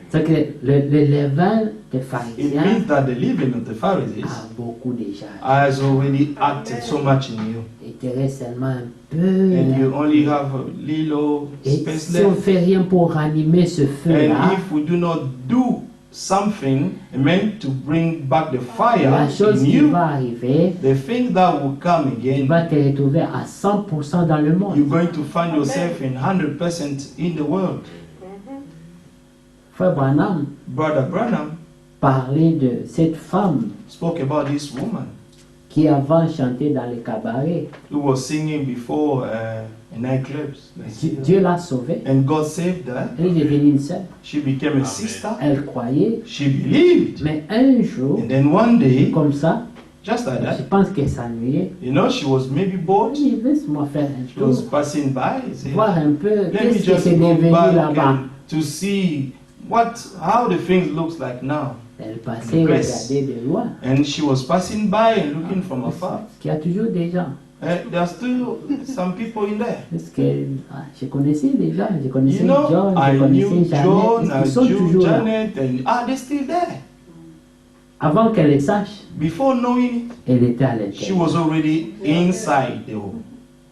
C'est que le levain des It pharisiens means that the living of the Pharisees a beaucoup déjà. has already acted so much in you. Il te reste seulement un peu. And you only have a little Et space si on ne left. fait rien pour ranimer ce And feu-là, if we do not do something meant to bring back the fire la chose in qui you, va arriver, the thing that will come tu again, vas te retrouver à 100% dans le monde. you're going to find yourself in 100% in the world. Frère Branham Brother Branham parlait de cette femme spoke about this woman qui avant chantait dans les cabarets. who was singing before nightclubs. Dieu l'a sauvée. And God saved her. Elle est devenue une sœur. She became a sister. Elle croyait. She believed. Mais un jour, And then one day, comme ça, just like je that, pense qu'elle s'ennuyait. you know, she was maybe bored. Oui, laisse-moi faire un She was tour. passing by. Say, Voir un peu let me qu'est-ce que just c'est go devenu back là-bas. and to see how the things looks like now. Elle passait Place. regarder de loin. And she was passing by and looking from afar. Il y a toujours des gens. There are still some people in there. Parce que je connaissais des gens. Je connaissais You know, John, I je connaissais knew Janet. John, I Ils sont knew toujours là. Janet, and they're still there. Avant qu'elle le sache, Before knowing it, elle était à she l'intérieur. was already inside the home.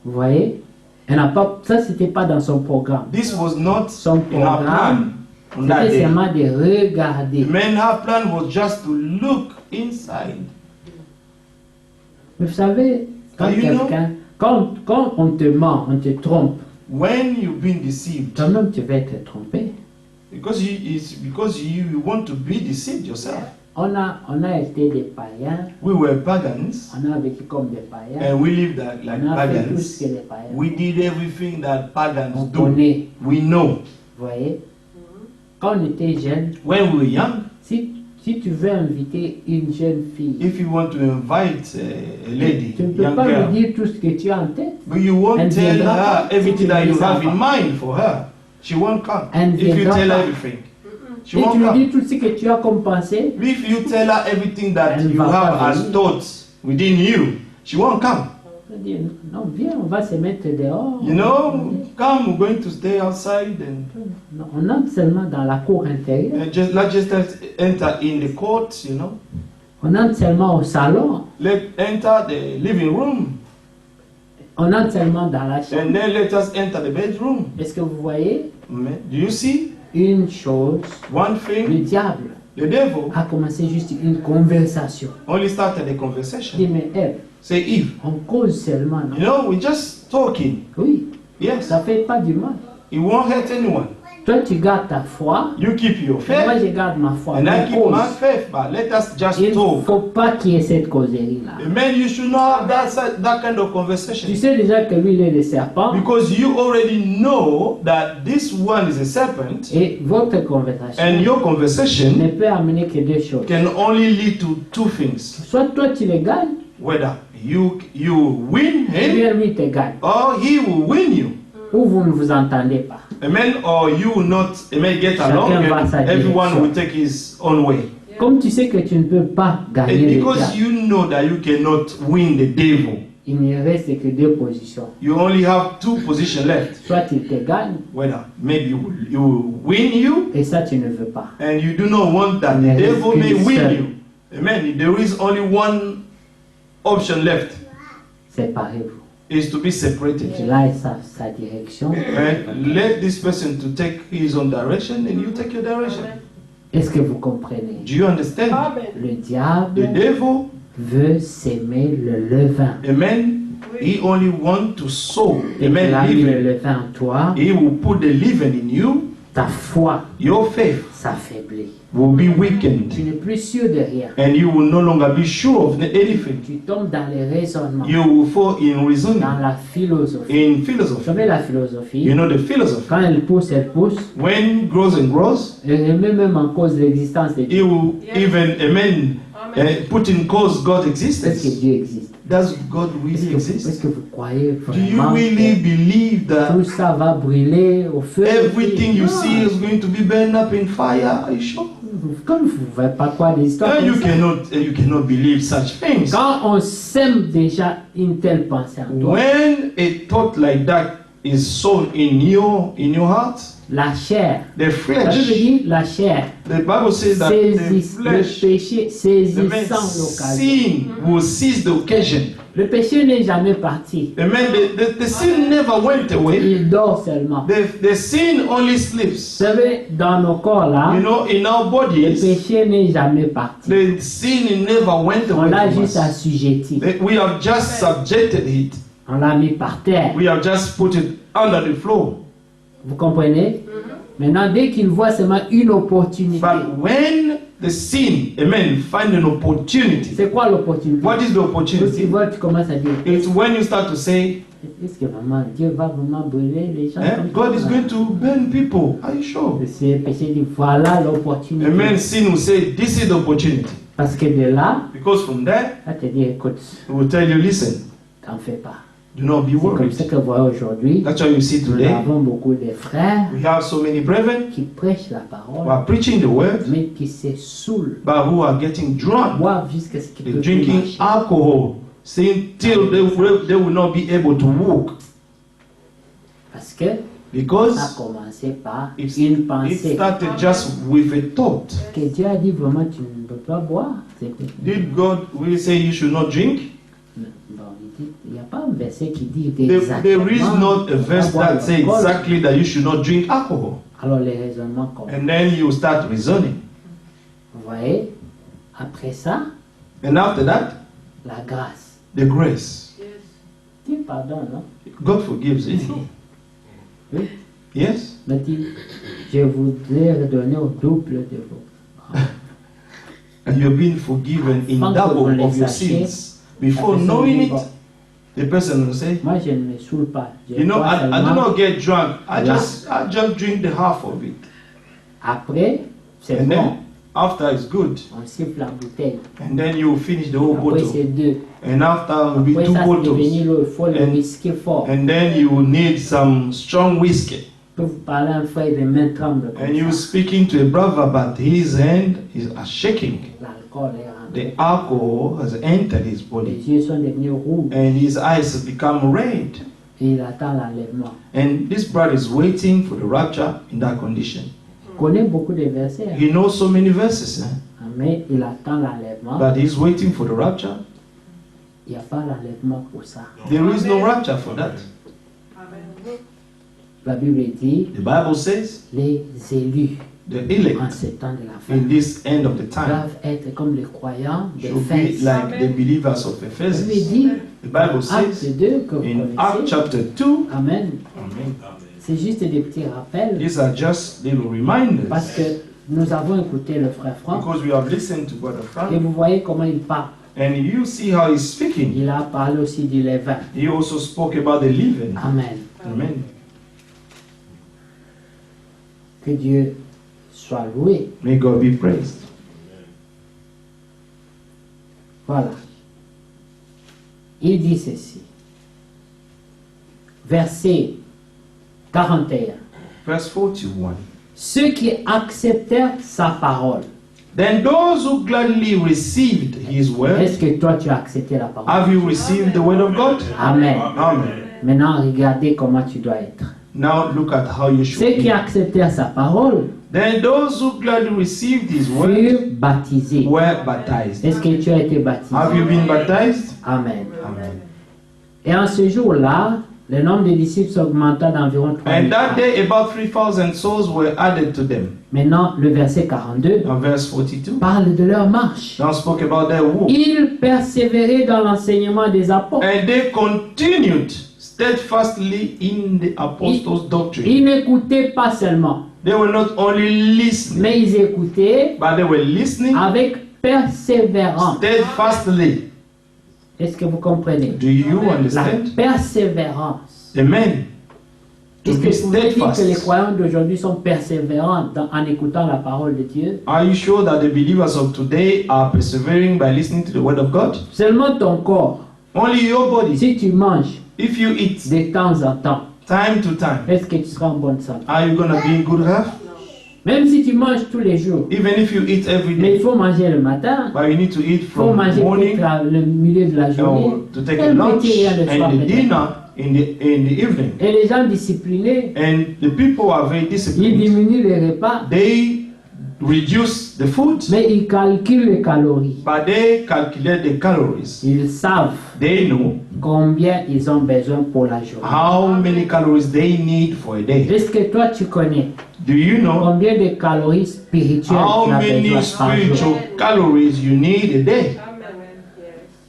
Vous voyez? Elle n'a pas, ça, c'était pas dans son programme. This was not Son in her plan programme, on that c'était day. seulement de regarder. The main her plan was just to look inside Vous savez, quand Do you know? quelqu'un, quand on te ment, on te trompe, When you've been deceived, toi-même tu vas être trompé. it's because you want to be deceived yourself. On a été des païens, We were pagans on a vécu comme des païens, and we lived like on a fait tout ce pagans. que les païens. We did everything that On pagans do. connaît, We know. vous voyez. Quand on était jeune, When we were young, si tu veux inviter une jeune fille, if you want to invite a lady, tu ne peux young pas girl, lui dire tout ce que tu as en tête. but you won't Elle tell viendra her pas. everything Si tu that lui you dis ça have in pas. mind for her. She won't come. Elle If you viendra tell her pas. everything, she Si won't tu lui come. dis tout ce que tu as comme pensée, If you tell her everything that Elle you va have pas as venir. thoughts within you, she won't come. on va dire, non, viens, on va se mettre dehors. You know, come, we're going to stay outside and Non, on entre seulement dans la cour intérieure. let's just enter in the court, you know. On entre seulement au salon. Let enter the living room On entre seulement dans la chambre. and then let us enter the bedroom. Est-ce que vous voyez Amen. Do you see? une chose? One Le thing, diable the devil a commencé juste une conversation. only started a Il dit, conversation. mais Ève, Say, Eve, on cause seulement, non? you know, we're just talking. Oui, Yes, ça fait pas du mal. it won't hurt anyone. Toi, tu gardes ta foi. You keep your Moi, faith, je garde ma foi. and I On keep my cause. faith, but let us just Il ne talk. faut pas qu'il y ait cette causerie-là. Amen. You should not have that kind of Tu conversation. sais déjà que lui, il est le serpent. Because you already know that this one is a serpent, Et votre conversation and your ne conversation peut amener que deux choses. can only lead to two things. Soit toi, tu le gagnes, Whether you win ou him, bien lui te gagne. or he will win you. Ou vous ne vous entendez pas. Amen. Or you will not, amen, get along, Chacun va and sa everyone direction. will take his own way. Comme tu sais que tu ne peux pas gagner And le because diable, you know that you cannot win the devil, il ne reste que deux positions. you only have two positions left. Soit il te gagne, Whether maybe he will win you, et ça tu ne veux pas. and you do not want that the Mais devil may qu'une win seule. you. Amen. There is only one option left, Séparez-vous. is to be separated. Il a sa direction. And let this person to take his own direction, and you take your direction. Est-ce que vous comprenez? Do you understand? Le The diable devil, veut s'aimer le levain. amen, he only wants to sow, Et qu'il a amen, mis le leaven. levain en toi, He will put the leaven in you, ta foi your faith s'affaiblit. will be Tu weakened, n'es plus sûr de rien. and you will no longer be sure of anything. Tu tombes dans les raisonnements, You will fall in dans reasoning, la philosophie. in Vous philosophy. savez, la philosophie, You know the philosophy. quand elle pousse, When it grows and grows, elle remet même en cause l'existence de Dieu. it will even, amen, put in cause God's Est-ce que existence. Dieu existe? Does God really Est-ce exist? que vous croyez Do you vraiment really que believe that tout ça va brûler au feu? everything you Non. see is going to be burned up in fire? Are you sure? Comme vous ne voyez pas quoi des histoires And comme ça. you cannot believe such things. Quand on sème déjà une telle pensée en toi, When a thought like that is sown in your heart, la chair, the ça veut flesh, dire la chair, the Bible says that the le flesh, péché the saisissant man, l'occasion. sin will seize the occasion. Le péché n'est jamais parti. Amen. The sin never went away. Il dort seulement. The sin only Vous sleeps. savez, dans nos corps là, You know, in our le bodies, péché n'est jamais parti. the sin never went On away l'a from juste us. assujetti. We have just subjected it. On l'a mis par terre. We have just put it under the floor. Vous comprenez? Maintenant, dès qu'il voit seulement une opportunité, But when the sin, amen, find an opportunity, c'est quoi l'opportunité? what is the Tu opportunity? vois, tu commences à dire, It's when you start to say, est-ce que vraiment Dieu va vraiment brûler les gens comme God is ça? going to burn people. Are you sure? C'est le péché dit, voilà l'opportunité. Amen. Sin will say, this is the opportunity. Parce que de là, Because from there, va te dire, écoute, it will tell you, listen, t'en fais pas. do not be C'est comme worried. ça que vous voyez aujourd'hui, That's why you see nous today, avons beaucoup de frères we have so many brethren qui prêchent la who parole, are preaching the word, mais qui se saoulent, but who are getting drunk. boivent jusqu'à ce qu'ils They're peuvent plus drinking marcher. alcohol, saying till they will not be able to walk. Parce que ça a Because commencé par it une pensée. started just with a thought. Que Dieu a dit vraiment, tu ne peux pas boire. Did God really say you should not drink? Bon, il n'y a pas un verset qui dit There exactement. is not a verse boire that says l'alcool. exactly that you should not drink alcohol. Alors les raisonnements comme And then you start reasoning. vous voyez, après ça, And after that, la grâce. the grace. Dieu pardonne, non? God forgives it. Oui. Yes? Il dit, je voudrais redonner au double de vous. And you're being forgiven in Quand double vous les of your sachez, sins. Before la personne knowing dit, it, bon, the person will say, moi je ne me saoule pas. Je you know, bois I do seulement. not get drunk. I Là. just drink the half of it. Après, c'est And bon. then after it's good. On siffle la bouteille. And then you finish the whole Après, c'est bottle. deux. And after will be Après, two ça, c'est devenu bottles. l'eau. Il faut le And- whisky fort. And then you will need some strong whiskey. Je peux vous parler à un frère de main tremble comme And you're ça. speaking to a brother, but his hand is shaking. L'alcool est rentré. The alcohol has entered his Les body. yeux sont devenus rouges. And his eyes have become red. Et il attend l'enlèvement. And this brother is waiting for the rapture in that condition. Il connaît beaucoup de versets. Hein? He knows so many verses, Mais il attend l'enlèvement. but he's waiting for the rapture. Il n'y a pas l'enlèvement pour ça. There is no rapture for that. La Bible dit, The Bible says les élus the en elect ce temps de la fin in this end of the time doivent être comme les croyants should be d'Éphèse. like the believers of La Bible Ephesus. dit, The Bible Acte says 2, que vous in Acts connaissez. chapter 2, Amen. Amen. C'est juste des petits rappels These are just little parce reminders que nous avons écouté le frère Franck because we have listened to Brother et Frank vous voyez comment il parle. and you see how he's speaking. Il a parlé aussi du levain. He also spoke about the leaven. Amen. Amen. Que Dieu soit loué. May God be praised. Voilà. Il dit ceci. Verset 41. Verse 41. Ceux qui acceptèrent sa parole. Then those who gladly received his word, Est-ce que toi tu as accepté la parole? have you received the word of God? Amen. Amen. Maintenant, regardez comment tu dois être. Now look at how you should Ceux qui be. acceptèrent sa parole Then those who gladly received his word furent baptisés. were baptized. Est-ce que tu as été baptisé? Have you been baptized? Amen. Amen. Et en ce jour-là, le nombre de disciples s'augmenta d'environ 3 And 000. that day about 3,000 souls were added to them. Maintenant, le verset 42 Now verse 42. parle de leur marche. Now spoke about their walk. Ils persévéraient dans l'enseignement des apôtres. And they continued steadfastly in the apostles' doctrine. Ils n'écoutaient pas seulement, They were not only listening, mais ils écoutaient but they were listening avec persévérance. steadfastly. Est-ce que vous comprenez? Do you La understand? persévérance. Amen. To Est-ce be que vous pouvez dire que les steadfast. croyants d'aujourd'hui sont persévérants en écoutant la parole de Dieu? Are you sure that the believers of today are persevering by listening to the word of God? Seulement ton corps. Only your body. Si tu manges If you eat de temps en temps, time to time, est-ce que tu seras en bonne santé? are you going to be in good health? Même si tu manges tous les jours, Even if you eat every mais il day, faut manger le matin, but you need to eat il faut from manger morning peut-être le milieu de la journée, or to take a un lunch petit rien le soir and the peut-être. dinner in the evening. Et les gens disciplinés, And the people are very ils disciplined. diminuent les repas, They reduce the food, mais ils calculent les calories. but they calculate the calories. Ils savent They know combien ils ont besoin pour la journée. how many calories they need for a day. Est-ce que toi tu connais Do you know combien de calories spirituelles how tu as many besoin par jour? spiritual calories you need a day?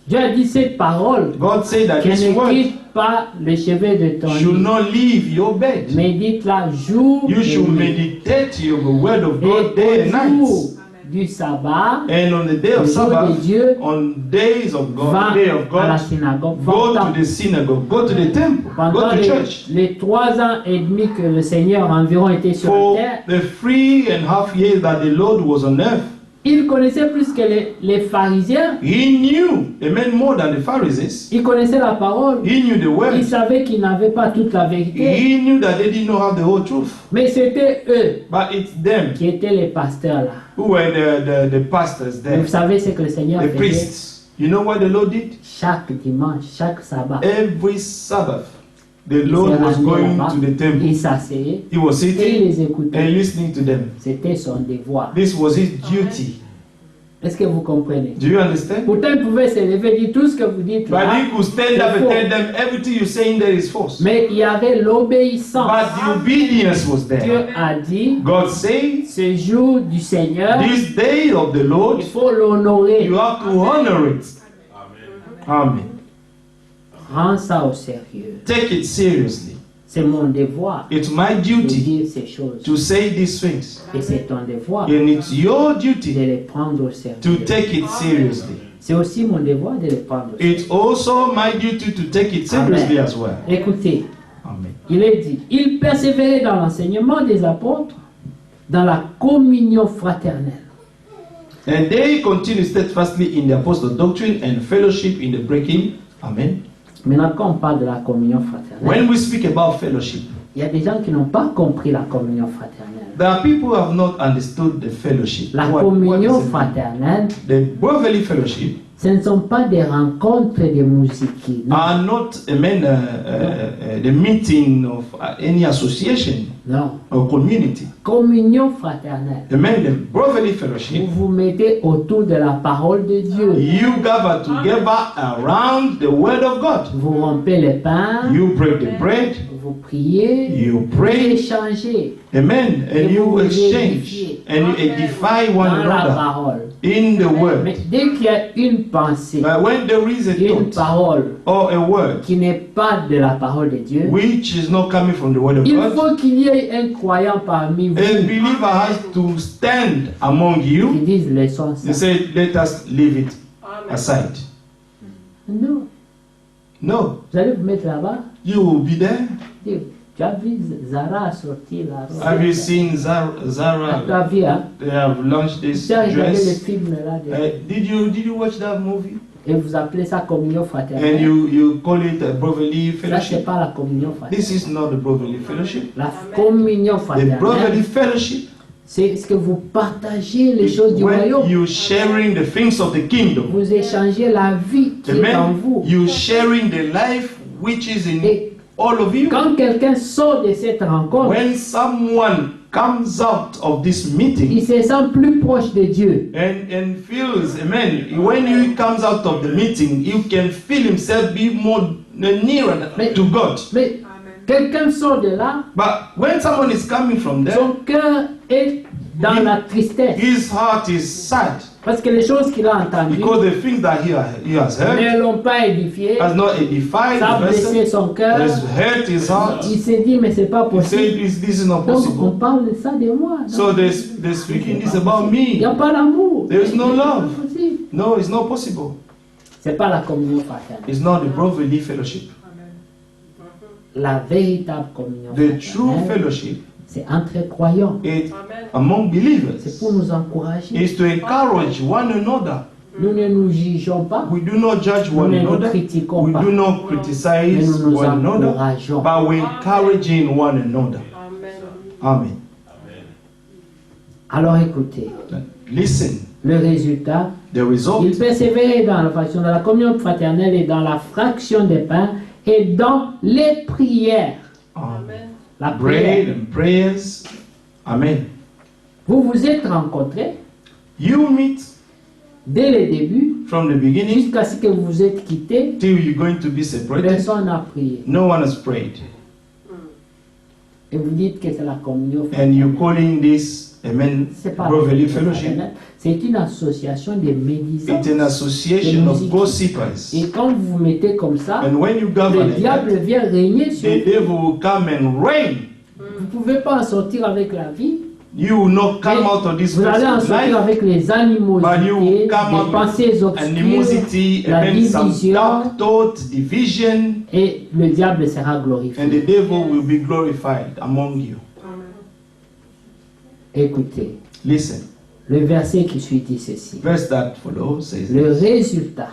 Dieu a dit cette parole God said that qui this ne word quitte pas le chevet de ton should lit. not leave your bed. Médite-la jour You et should nuit. meditate your word of Et God day and au night. jour du sabbat, And on the day le of jour de Sabbath, Dieu, on days of God, va day of à la God, synagogue. go Pendant, to the synagogue, go to the temple, go pendant to church. les 3 ans et demi que le Seigneur environ était sur la For terre, the 3.5 years that the Lord was on earth, il connaissait plus que les pharisiens. he knew, amen, more than the Pharisees. Il connaissait la parole. He knew the word. Il savait qu'ils n'avaient pas toute la vérité. He knew that they did not have the whole truth. Mais c'était eux But it's them qui étaient les pasteurs là. who were the pastors there, Vous savez ce que le Seigneur the faisait? priests. You know what the Lord did? Chaque dimanche, chaque sabbat, Every Sabbath, the il Lord se was rendait going là-bas, to the temple. il s'asseyait He was et il sitting les écoutait. and listening to them. C'était son devoir. This was his duty. Est-ce que vous comprenez? Do you understand? Pourtant, il pouvait se lever et dire tout ce que vous dites But là. he could stand up and tell them everything you're saying there is false. Mais il y avait l'obéissance. But the obedience was Dieu there. a dit, God says, ce jour du Seigneur, this day of the Lord, il faut l'honorer. you have to honor it. Amen. Prends ça au sérieux. Take it seriously. C'est mon devoir It's my de duty dire ces choses. to say these things. Et c'est ton devoir And it's your de duty les prendre au to sérieux. take it seriously. C'est aussi mon devoir de les prendre au sérieux. It's also my duty to take it seriously as well. Écoutez, Amen. il est dit, il persévérait dans l'enseignement des apôtres, dans la communion fraternelle. And they continue steadfastly in the apostle doctrine and fellowship in the breaking. Amen. Maintenant, quand on parle de la communion fraternelle, When we speak about fellowship, il y a des gens qui n'ont pas compris la communion fraternelle. there are people who have not understood the fellowship. La What communion is it? fraternelle, The brotherly fellowship ce ne sont pas des rencontres de musique. Non. are not the meeting of any association Non. or community. Communion fraternelle. Amen. The brotherly Vous fellowship, vous mettez autour de la parole de Dieu. you gather together around the word of God. Vous rompez les pains, You break the bread, vous priez, you vous pray, échangez amen, and Et you vous exchange and you edify one dans la another parole. in the word. Mais dès qu'il y a une pensée, But when there is a une thought parole or a word qui n'est pas de la parole de Dieu, which is not coming from the word of il God, faut qu'il y ait un croyant parmi a vous believer has to stand among qui you dise laissons and ça. say, let us leave it aside. Non, No, vous allez vous mettre là-bas. you will be there. Dire, tu as vu Zara sortir là. Have you seen Tu as Zara? vu, hein? They have launched this Tu as regardé le dress. film là. Did you watch that movie? Et vous appelez ça communion And fraternelle. you call it a brotherly Ça, c'est fellowship? pas la communion fraternelle. This is not the brotherly fellowship. La communion The brotherly fraternelle, fellowship c'est ce que vous partagez les is choses du when royaume. you sharing the things of the kingdom. Vous échangez la vie qui est en Amen. vous. You sharing the life which is in Et all of you. quand quelqu'un sort de cette rencontre, When someone comes out of this meeting il se sent plus proche de Dieu. and feels, amen, when he comes out of the meeting, you can feel himself be more nearer Mais- to God. Mais quelqu'un sort de là, But when someone is coming from there, son cœur est dans la tristesse. his heart is sad Parce que les choses qu'il a entendues because the things that he has heard ne l'ont pas édifié. has not edified Ça a the blessé person, son cœur. has hurt his heart. Il s'est dit, mais c'est pas He said, possible. this is not Donc, on possible. parle de ça de moi. Non. So they're speaking this about Il n'y a me. pas d'amour. There is no C'est pas love. possible. No, it's not possible. C'est pas la communion fraternelle. It's not the brotherly fellowship. La véritable communion The true fraternelle, fellowship c'est entre croyants. is among believers. C'est pour nous encourager. Is to encourage one another. Nous ne nous jugeons pas, We do not judge nous one ne nous another. critiquons We pas, do not mais criticize nous nous one another. encourageons. But we encouraging one another. Amen. Alors écoutez, Listen. le résultat, The result. il persévérait dans la fraction de la communion fraternelle et dans la fraction des pains et dans les prières. La prière. Bread and prayers. Amen. Vous vous êtes rencontrés You meet dès le début from the beginning jusqu'à ce que vous vous êtes quittés. till you're going to be separated. Personne n'a prié. No one has prayed. Et vous dites que c'est la communion And fraternelle. you're calling this, amen, C'est pas la brotherly communion fellowship. fraternelle. C'est une association de médisants. It's an association of gossipers. Et quand vous vous mettez comme ça, And when you gather le like that, diable vient régner sur the vous. devil will come and reign. Vous ne pouvez pas en sortir avec la vie. You will not come Mais out of this vous allez en person's sortir life. avec les But you animosités, will come les out pensées with obscures, animosity la and then some division, dark thought, division, et le diable sera glorifié. and the devil will be glorified among you. Écoutez, Listen, le verset qui suit dit ceci. verse that follows says Le this. résultat,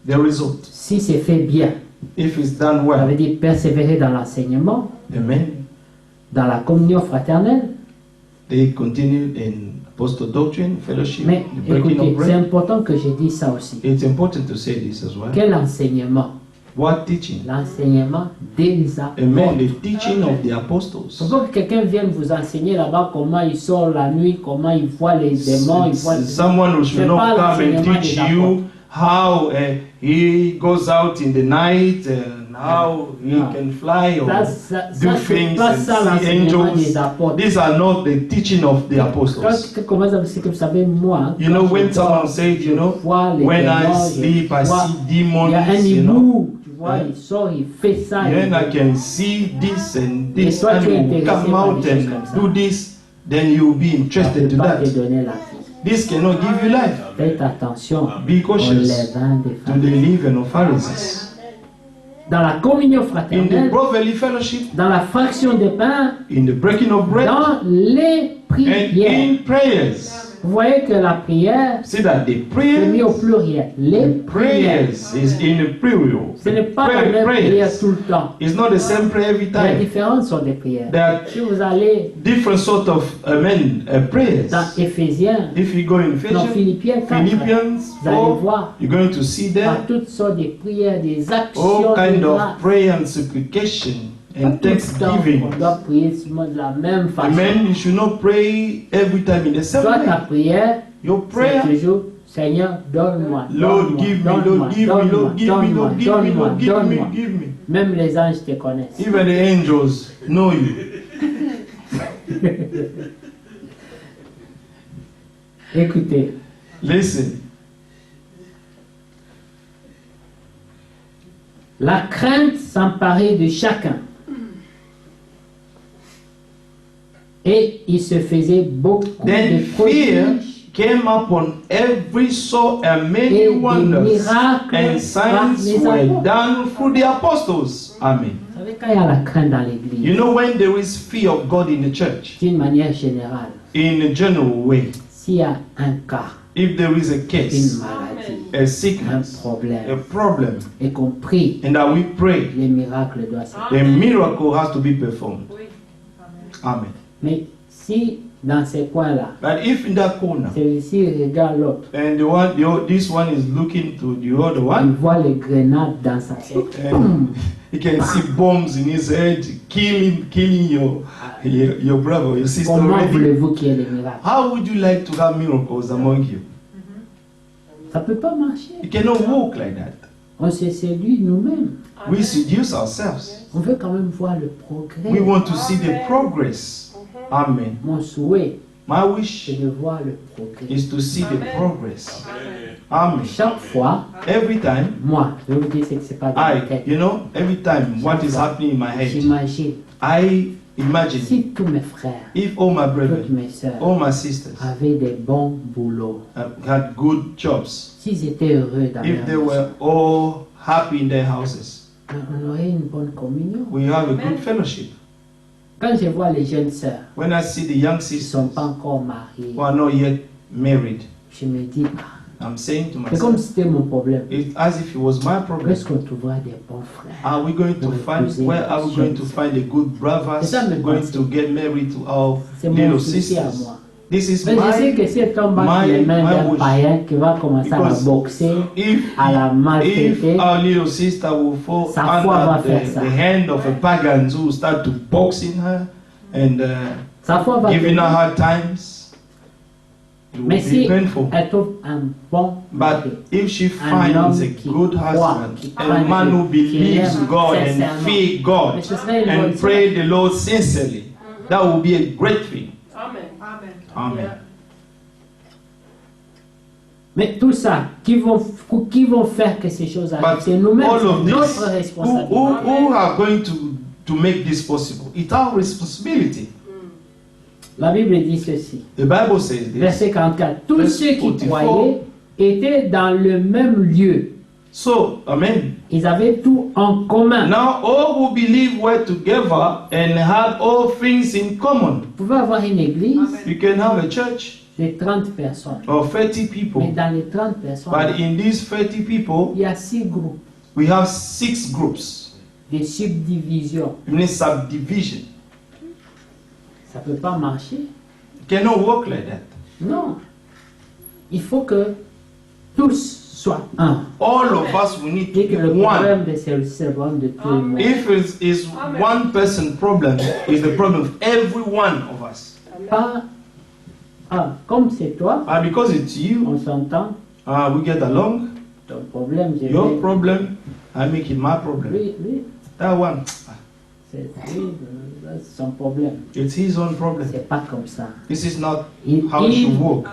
The result, si c'est fait bien, if it's done ça well, veut dire persévérer dans l'enseignement, amen, dans la communion fraternelle. they continued in apostle doctrine, fellowship, Mais the breaking of écoutez, c'est bread. important que je dise ça aussi. It's important to say this as well. Quel enseignement? What teaching? L'enseignement des Amen, apôtres. the teaching of the apostles. Il faut que quelqu'un vienne vous enseigner là-bas comment il sort la nuit, comment il voit les démons, il voit... Someone who should C'est not pas come and l'enseignement teach des you how he goes out in the night and how he Non. can fly or Ça, do c'est things pas and ça see l'enseignement angels. des apôtres. These are not the teaching of the apostles. Quand commence à c'est que vous savez, moi, You know, quand when je someone dors, said, you know, je vois les when I démons, sleep, je I vois- see il y a un demons, you know. hibou, tu vois, il sort, il fait ça. Then I can see this and this, toi, tu es and you will intéressé come par out des choses and comme ça. do this, then you will be Ça ne interested peut to pas te that. donner la vie. This cannot give you life. Faites attention Be aux cautious levains des to femmes. the leaven of Pharisees. Dans la communion In the fraternelle, brotherly fellowship, dans la fraction des pains, in the breaking of bread, dans les and prières. in prayers. Vous voyez que la prière, See that the c'est mis au prayers, pluriel. Les prières. prayers is in the plural. Ce n'est pas la même prière tout le temps. It's not the same prayer every Il y a time. différentes sortes de prières. There are Si vous allez different sort of prayers. dans Éphésiens, If you go in dans Ephesians, Philippiens 4, Philippians vous allez 4, voir you're going to see par there toutes sortes de prières, des actions all kind de of grâce. prayer and supplication Pas and tout le temps, thanksgiving. on doit prier de la même façon. Amen. You should not pray every time in the same Toi, ta way. prière, Your c'est prayer, toujours Seigneur, donne-moi. Lord, donne-moi, give me, donne-moi, Lord, give me, donne-moi, Lord, give me, donne-moi, Lord, give me, donne-moi, Lord, give me, donne-moi. give me. Même les anges te connaissent. Even the angels know you. Écoutez, Listen. la crainte s'emparait de chacun. Et il se faisait beaucoup Then de fear prodiges came upon every soul, and et many des wonders miracles and par signs les were apôtres. done through the apostles. Amen. Vous savez, quand il y a la crainte dans l'église, You know, when there is fear of God in the church, d'une manière générale, in a general way, s'il y a un cas, if there is a une case, maladie, a un sickness, a problème, problem, et qu'on prie, and that we pray, les miracles doivent se faire. the miracle has to be performed. Amen. Mais si dans ces coins-là, But if in that corner, celui-ci regarde l'autre, and this one is looking to the other il one, voit les grenades dans sa tête. and he can see bombs in his head, killing your brother, your sister Comment already. voulez-vous qu'il y ait des miracles? How would you like to have miracles among you? Ça ne peut pas marcher. You cannot walk like that. On se séduit nous-mêmes. We seduce ourselves. On veut quand même voir le progrès. We want to see the progress. Amen. Mon souhait, My wish c'est de voir le progrès. is to see the progress. Amen. Chaque fois, Every time, moi, je vais vous dire ce que c'est pas dans ma tête. you know, every time what is happening in my head, J'imagine, I imagine si tous mes frères, if all my toutes brethren, mes soeurs all my sisters avaient des bons boulots, had good jobs, s'ils étaient heureux dans if leur they maison, were all happy in their houses, on aurait une bonne communion. we have a good fellowship. Quand je vois les jeunes sœurs When I see the young qui ne sont sisters pas encore mariées, who are not yet married, je me dis, ah, I'm saying to c'est comme myself, si c'était mon problème. it's as if it was my Où problem. est-ce qu'on trouvera des bons frères? Are we going to find, where are we going to find the good brothers C'est ça, mes going pensées. to get married to our C'est mon little souci à sisters? moi. This is Mais je sais que my, si elle tombe my- entre les mains my d'un wish. païen qui va commencer à la Because boxer, if, à la if maltraiter, our little sister will fall Sa foi va under faire the ça. hand of a pagan who will start to boxing her and sa foi va giving her tomber. hard times, it will Mais be si painful. elle trouve un bon mari, But if she un finds homme a qui good croit, husband, qui a craint man Dieu, who qui believes l'aime God and sincèrement, fear mais God ce serait une bonne and pray the Lord sincerely, that will be a great thing. Amen. Mais tout ça, qui vont faire que ces choses arrivent? But C'est nous-mêmes, all of c'est notre this, responsabilité. who are going to make this possible? It's our responsibility. La Bible dit ceci. The Bible says this. Verset 44. Tous Verse ceux qui 44. croyaient étaient dans le même lieu. So, amen. Ils avaient tout en commun. Now all who believe were together and had all things in common. Vous pouvez avoir une église You can have a church de 30 personnes. of 30 Mais people, dans les 30 personnes, but in these 30 people, il y a 6 groupes we have 6 groups. de subdivisions. It means subdivision. Ça ne peut pas marcher. You cannot work like that. Non. Il faut que tous soient un. All of us we need to Et que le be one. problème de c'est le problème de tout le monde. If it is one person problem, it's the problem of every one of us. Pas un. Comme c'est toi, And because it's you, on s'entend. we get along. Ton problème, je Your vais... problem, I make it my problem. Lui, That one, c'est son problème. it's his own problem. C'est pas comme ça. This is not Il, how it il- should work.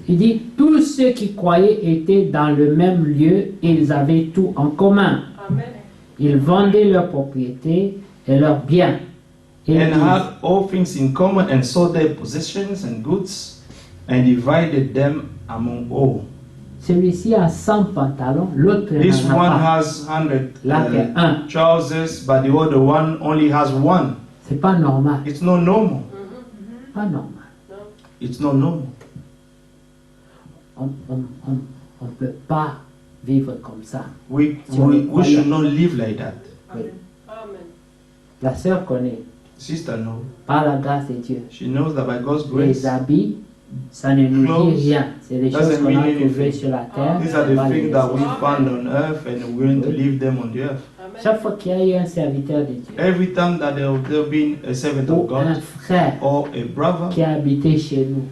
il dit, tous ceux qui croyaient étaient dans le même lieu et ils avaient tout en commun. Ils vendaient leurs propriétés et leurs biens. Et and ils- had all things in common, and sold their possessions and goods, and divided them among all. celui-ci a 100 pantalons, l'autre This n'en a one pas. has 100 Là, c'est un. trousers, but the other one only has one. C'est pas normal. It's not normal. Pas normal. It's not normal. On peut pas vivre comme ça. We should not live like that. Oui. La sœur connaît, Sister, no. par la grâce de Dieu. She knows that by God's Les grace, habits, ça ne nous Clothes dit rien. C'est des doesn't choses qu'on mean a trouvées anything. sur la terre. these are on the va les things that we laisser. found on earth, and we're going to leave them on the earth. Chaque fois qu'il y a eu un serviteur de Dieu, Every time that there been a servant of ou un God frère or a brother qui a habité chez nous,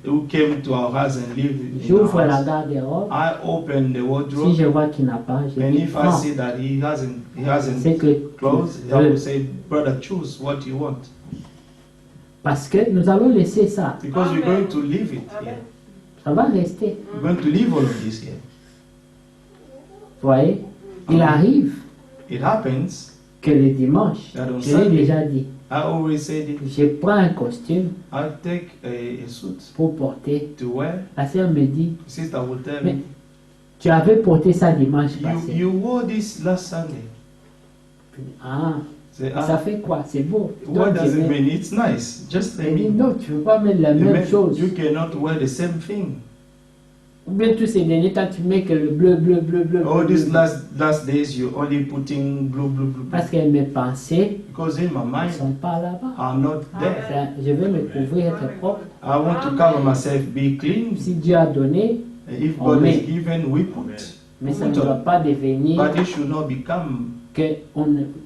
who came to our house and lived in our j'ouvre la house, garde-robe. I open the Si wardrobe, je vois qu'il n'a pas, je and dis if I prends. see that he C'est hasn't que clothes, tu I veux. will say, brother, choose what you want, Parce que nous allons laisser ça. because we're going to leave it here. Ça va rester. We're going to leave all of this here. Vous voyez, il arrive It happens. que le dimanche, That on je l'ai Sunday, déjà dit, I always said it. je prends un costume I take a suit pour porter. to wear. La sœur me dit, Sister will tell mais me, tu avais porté ça dimanche passé. you wore this last Sunday. Ah, Say, ça fait quoi? C'est beau. what Donc, does je it mets- mean? It's nice. Just let Elle dit, me. non, tu ne veux pas mettre la même chose. You cannot wear the same thing. Ou bien tous ces derniers temps, tu mets que le bleu, bleu, bleu, bleu. All bleu, these bleu. last days, you're only putting blue, blue, blue, blue. Parce que mes pensées Because in my ne mind, sont pas là-bas. are not there. Ça, je veux me couvrir, être propre. I want to cover myself, be clean. Si Dieu a donné, If On God met. is given, we put. mais ça ne doit pas devenir But it should not become que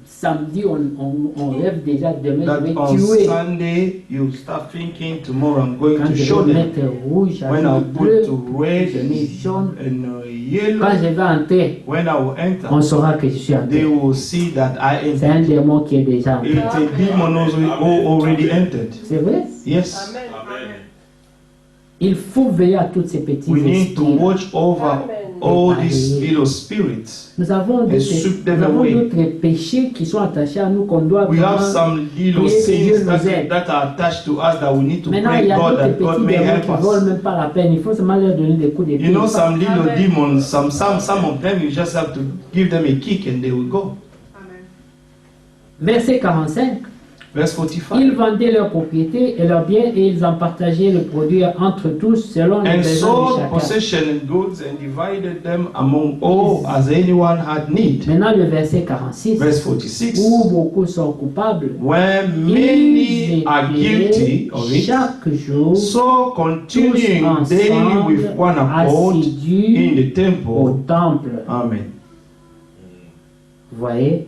samedi, on rêve déjà demain, that je vais on tuer. Sunday you start thinking tomorrow I'm going Quand to je show vais them. mettre rouge, When I avec bleu, put to red je mets jaune. and Quand yellow, je vais entrer, when I will on enter, saura que je suis they entré. will see that I C'est un entered. démon qui est déjà entré. It's a demon also already entered. C'est vrai? Yes, Il faut veiller à toutes ces petites we need to esprits. watch over all these little spirits. Nous avons And sweep them away. d'autres péchés qui sont attachés à nous qu'on doit We have vraiment- some little prier que Dieu sins nous aide. that are attached to us that we need to Maintenant, il pray y a God d'autres that God petits may démons help qui ne volent us. même pas la peine. Il faut seulement leur donner des coups de pied. You know, some little demons, some of them, you just have to give them a kick and they will go. Verset 45. Verse Ils 45. vendaient leurs propriétés et leurs biens et ils en partageaient le produit entre tous selon les And besoins de sold chacun. possession and goods and divided them among all as anyone had need. Maintenant le verset 46. Verse 46. Où beaucoup sont coupables. Where Ils many are étaient guilty of it, chaque jour so tous continuing daily with ensemble one accord in assidus the au temple. temple. Amen. Vous voyez?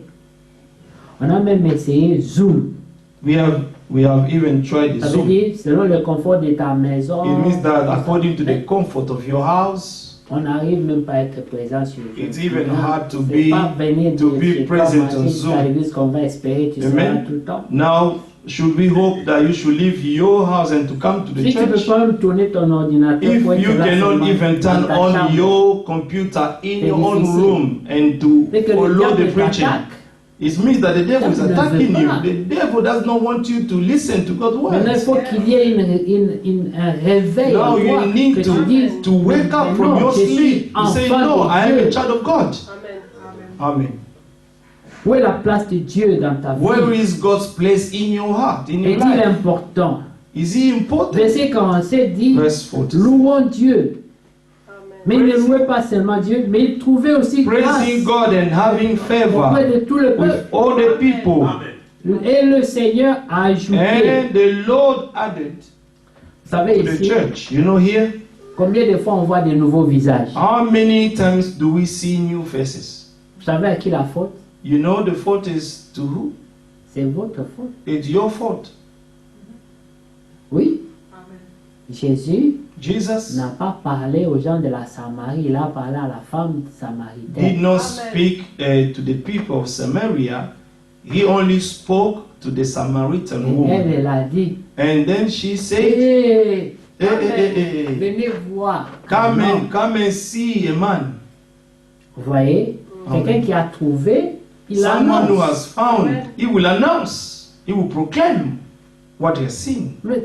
On a même essayé Zoom. We have even tried the Ça veut Zoom. dire, selon le confort de ta maison, It means that according to the comfort of your house, on n'arrive même pas à être présent sur Zoom. It's even hard to C'est be- pas venir to de be chez toi, present manger on jusqu'à Zoom. l'église qu'on va espérer, tu Amen. seras tout le temps. now should we hope that you should leave your house and to come to the Si tu ne peux church? pas même tourner ton ordinateur If pour être you là cannot seulement even turn dans ta on chambre, your computer in C'est your own difficile. room and to et que le follow the diable preaching, t'attaque. it means that the devil is Le diable ne attacking veut you. pas. The devil does not want you to listen to God's Maintenant, il words. faut qu'il y ait un réveil en Now toi, you need que tu dises, to wake up mais from non, your je suis sleep. You say, enfant no, de I am Dieu. a child of God. Amen. Où est la place de Dieu dans ta Where vie? is God's place in your heart, in your Est-il life? important? Is he important? Verset 47 dit, Verse 40. louons Dieu. Mais il ne louait pas seulement Dieu, mais il trouvait aussi grâce Praising God and having favor auprès de tout le with peuple. all the people. Et le Seigneur a ajouté, And the Lord added vous savez to the ici, church. You know here, combien de fois on voit de nouveaux visages? how many times do we see new faces? Vous savez à qui la faute? You know the fault is to who? C'est votre faute. It's your fault. Oui. Jésus Jesus n'a pas parlé aux gens de la Samarie, il a parlé à la femme did samaritaine. not speak to the people of Samaria. He only spoke to the Samaritan Et elle, woman. elle a dit, And then she said, hey, hey. venez voir. Come Non. and see a man. Vous voyez, Quelqu'un qui a trouvé, il Someone who annonce. has found, he will announce, he will proclaim what he has seen. Mais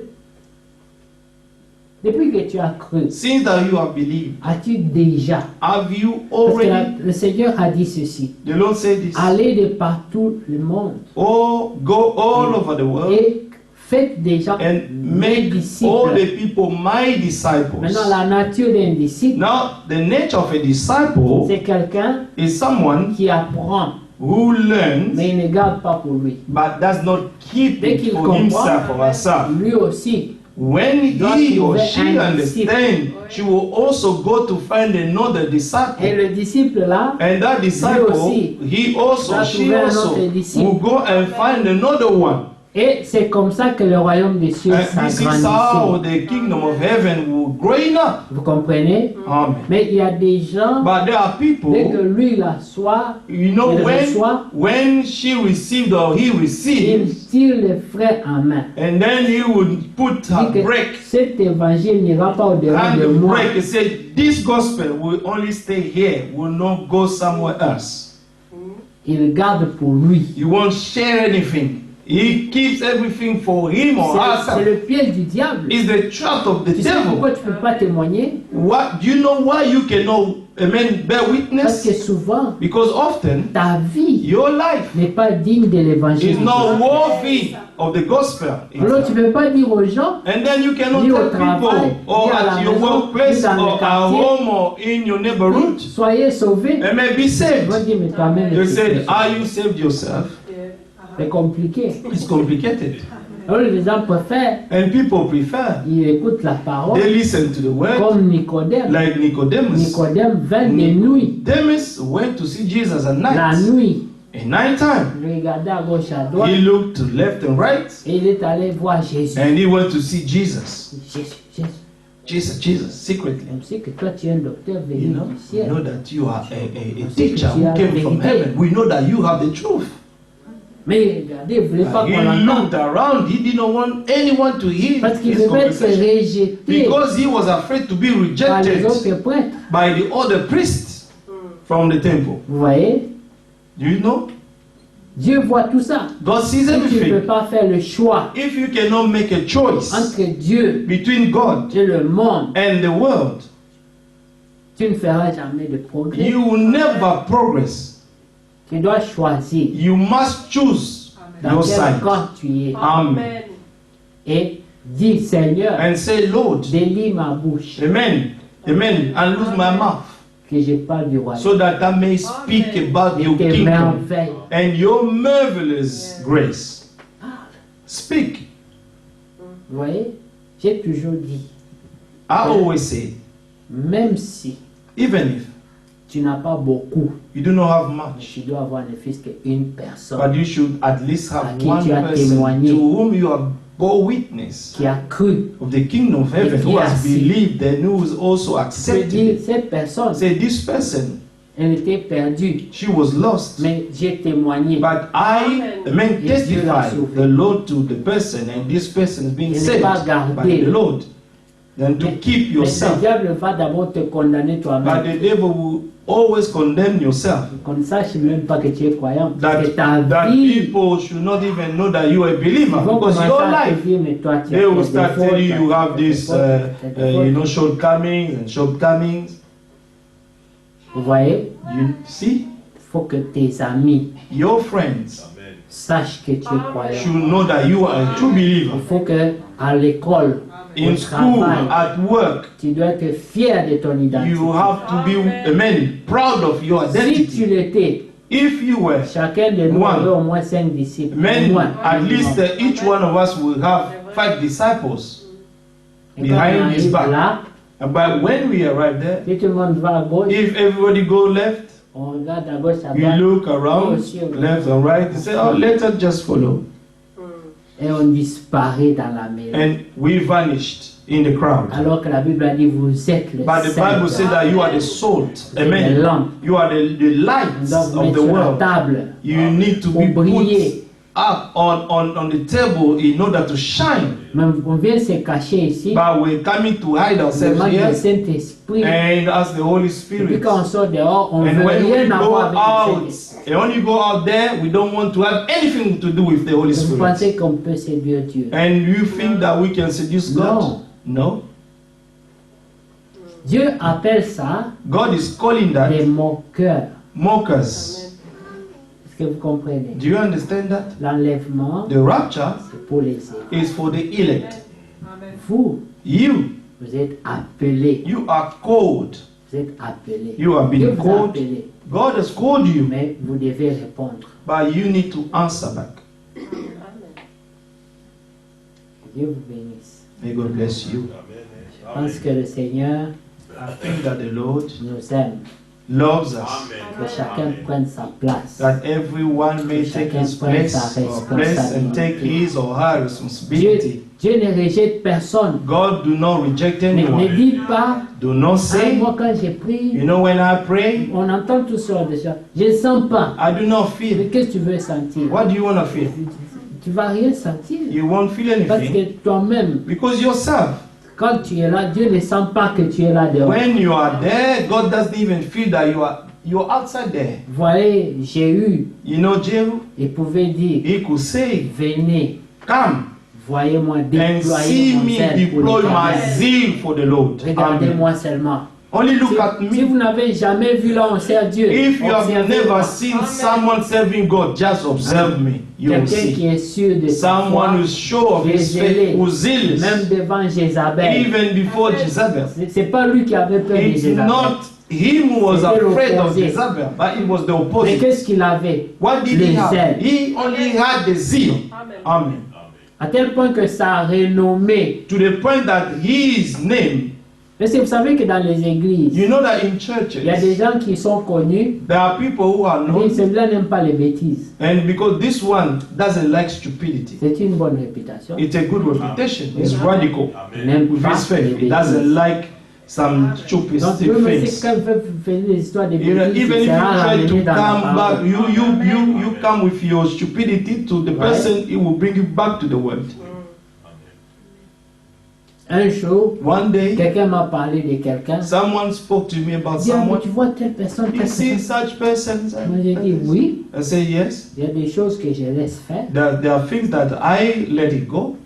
depuis que tu as cru, Since that you have believed, as-tu déjà? have you Parce que already, le Seigneur a dit ceci. the Lord said this, Allez de partout le monde oh, go all over the world et faites des gens and mes make disciples. all the people my disciples. Maintenant, la nature d'un disciple, Now, the nature of a disciple c'est quelqu'un is someone qui apprend, who learns mais il ne garde pas pour lui. but does not keep Dès it qu'il for comprend, himself or herself. lui aussi, When doit he or trouver she un disciple. understands, she will also go to find another et disciple. le disciple là, And that disciple, aussi, he also, doit she trouver un also autre disciple. will go and find another one. et c'est comme ça que le royaume des cieux And this is how s'agrandissait. the kingdom of heaven will growing up. Vous comprenez? Amen. Mais il y a des gens, But there are dès que people, lui la soit, you know, il reçoit, when she received or he il received, tire les frères en main. and then he would put Dit her que break cet évangile n'ira pas au-delà de and moi. break and say, this gospel will only stay here, will not go somewhere else. Il garde pour lui. He won't share anything. He keeps everything for him or C'est herself. le piège du diable. It's the trap of the Tu sais pourquoi devil. tu ne peux pas témoigner? What do you know why you cannot, amen, bear Parce que witness? souvent, Because often ta vie your life n'est pas digne de l'évangile. is not worthy of the gospel. Alors tu ne peux pas dire aux gens, And then you cannot Ni au tell travail, people, or ni à la at your maison, workplace, ni dans le or at quartier. home, or in your neighborhood, soyez sauvés. and be Ils saved. vont dire, mais toi-même, You tu said, es are you saved yourself? c'est compliqué. It's complicated. Alors les gens préfèrent, And people prefer. ils écoutent la parole They listen to the word comme Nicodème. like Nicodemus. Nicodème vint de nuit. Nicodemus went to see Jesus at La night. nuit, At night time, il regardait à gauche, à droite, he looked to left and right, et il est allé voir Jésus. and he went to see Jesus. Jésus, Jesus, secretly. on sait que toi tu es un docteur You venu know, du we ciel. know that you are a teacher who came from heaven. We know that you have the truth. Mais regardez, il ne voulait pas He qu'on l'entende. looked around. He didn't want anyone to hear Parce qu'il his devait être conversation rejeté because he was afraid to be par les rejected autres prêtres. by the other priests from the temple. Vous voyez, Do you know? Dieu voit tout ça. God sees Si tu ne peux everything. pas faire le choix If you cannot make a choice entre Dieu between God et le monde, and the world, tu ne feras jamais de progrès. you will never progress. Tu dois choisir You must choose dans your quel side. camp tu es. Amen. Et dis, Seigneur, And say, Lord, délie ma bouche, Amen, Amen, and lose my mouth que je parle du royaume. so that I may speak about Et your tes kingdom merveilles. and your marvelous grace. Speak. Vous voyez, j'ai toujours dit, I always say, même si even if tu n'as pas beaucoup, you do not have much, tu dois avoir ne fût-ce qu'une personne but you should at least À have qui one tu as person témoigné. to whom you have bore witness qui a cru. of the kingdom of heaven, Et qui who a has su. believed and who has also Je accepted dis, it. cette personne, Say, this person, elle était perdue, she was lost. mais j'ai témoigné. But I, Et amen, Dieu l'a testify sauvé. the Lord to the person, and this person is being Et ne saved pas by garder. the Lord. Then to keep Mais le yourself. diable va d'abord te condamner But toi-même. the devil will always condemn yourself. Qu'on ne sache même pas que tu es croyant. Parce que ta That vie, people should not even know that you are a ils believer, vont because commencer your à te life, dire, mais toi tu as they will tes start défauts, telling you you tu as have tes this, défauts, tes défauts. you know, shortcomings. Vous voyez, You see, il faut que tes amis your friends sachent que tu es croyant. should know that you are a true believer. Il faut que à l'école, au In school, travail, at work, tu dois être fier de ton identité. you have to be, amen, proud of your Si tu identity. l'étais, If you were, chacun de nous One. aurait au moins 5 disciples. Au amen, moins. at least each one of us will have 5 disciples. Et quand on behind his arrive back. là, But when we arrive there, si tout le monde va à gauche, if everybody go left, on regarde à gauche, à you droite, look around, left and right, and say, oh, let us just follow. et on disparaît dans la mêlée. And we vanished in the crowd. Alors que la Bible a dit, vous êtes le But the Bible says sel. that you are the salt, The amen. lamp. You are the On lights doit of mettre the sur la world. table You need to pour be briller. put up on the table in order to shine. Mais on vient se cacher ici. But we're coming to hide Le ourselves manque here du Saint-Esprit. and ask the Holy Et puis Spirit. quand on sort dehors, on And veut when we rien go avoir avec le out, Saint-Esprit. and when you go out there, we don't want to have anything to do with the Holy Vous Spirit. pensez qu'on peut séduire Dieu? And you think that we can seduce God? No. No. Dieu appelle ça God is calling des that moqueurs. mockers. Est-ce que vous comprenez? Do you understand that? L'enlèvement, The rapture c'est pour les élus. is for the elect. Vous, You, vous êtes appelés. you are called. Vous êtes appelés. You have Dieu been vous a called. appelé. God has called you, Mais vous devez répondre. but you need to answer back. Que Dieu vous bénisse. May God bless you. Je pense que le Seigneur I think that the Lord nous aime. loves us. Que chacun prenne sa place. That everyone may take his place and take his or her responsibility. Dieu ne rejette personne. God do not reject Ne anyone. dites pas, Do not ah, say, moi quand j'ai pris, you know, when I pray, on entend tout ça déjà. Je ne sens pas. I do not Mais feel. qu'est-ce que tu veux sentir? What do you want to feel? Tu vas rien sentir. You won't feel Parce anything que toi-même, because yourself. quand tu es là, Dieu ne sent pas que tu es là dehors. When you are there, God doesn't even feel that you're outside there. Voyez, Jéhu, You know, Jehu, il pouvait dire, he could say, venez, come voyez-moi and déployer see mon me zèle pour deploy my l'Éternel. zeal for the Lord. Amen. Regardez-moi seulement. Only look Si, at si vous me. n'avez jamais vu là on sert Dieu, If you have observez-moi. never seen someone serving God, just observe me. You will Quelqu'un qui see. est sûr de sa foi, Someone who's sure of his faith, who's zealous, même devant Jézabel. even before Jezebel. C'est pas lui qui avait peur de It's Jézabel. not him who was C'était afraid of l'opposé. Jezebel, but it was the Mais opposite. qu'est-ce qu'il avait? What did Le he have? zèle. He only had the zeal. Amen. À tel point que ça a renommé. To the point that his name, Parce que vous savez que dans les églises, you know that in il y a des churches, gens qui sont connus, there are people who are mais known, celui-là n'aime pas les bêtises. and because this one doesn't like stupidity, C'est une bonne réputation. it's a good reputation. It's radical Il n'aime with pas his les faith. He bêtises. doesn't like some stupid Donc, même si things. quand vous faites des histoires de You know, bêtises, even if c'est you à try to ramener dans la come back, parole. you come with your stupidity to the person, it will bring you back to the world. Un jour, One day, quelqu'un m'a parlé de quelqu'un. someone spoke to me about Il dit, ah, mais someone. tu vois telle personne, You telle see personne. such persons? Moi j'ai dit oui, I say yes. il y a des choses que je laisse faire. There are things that I let it go.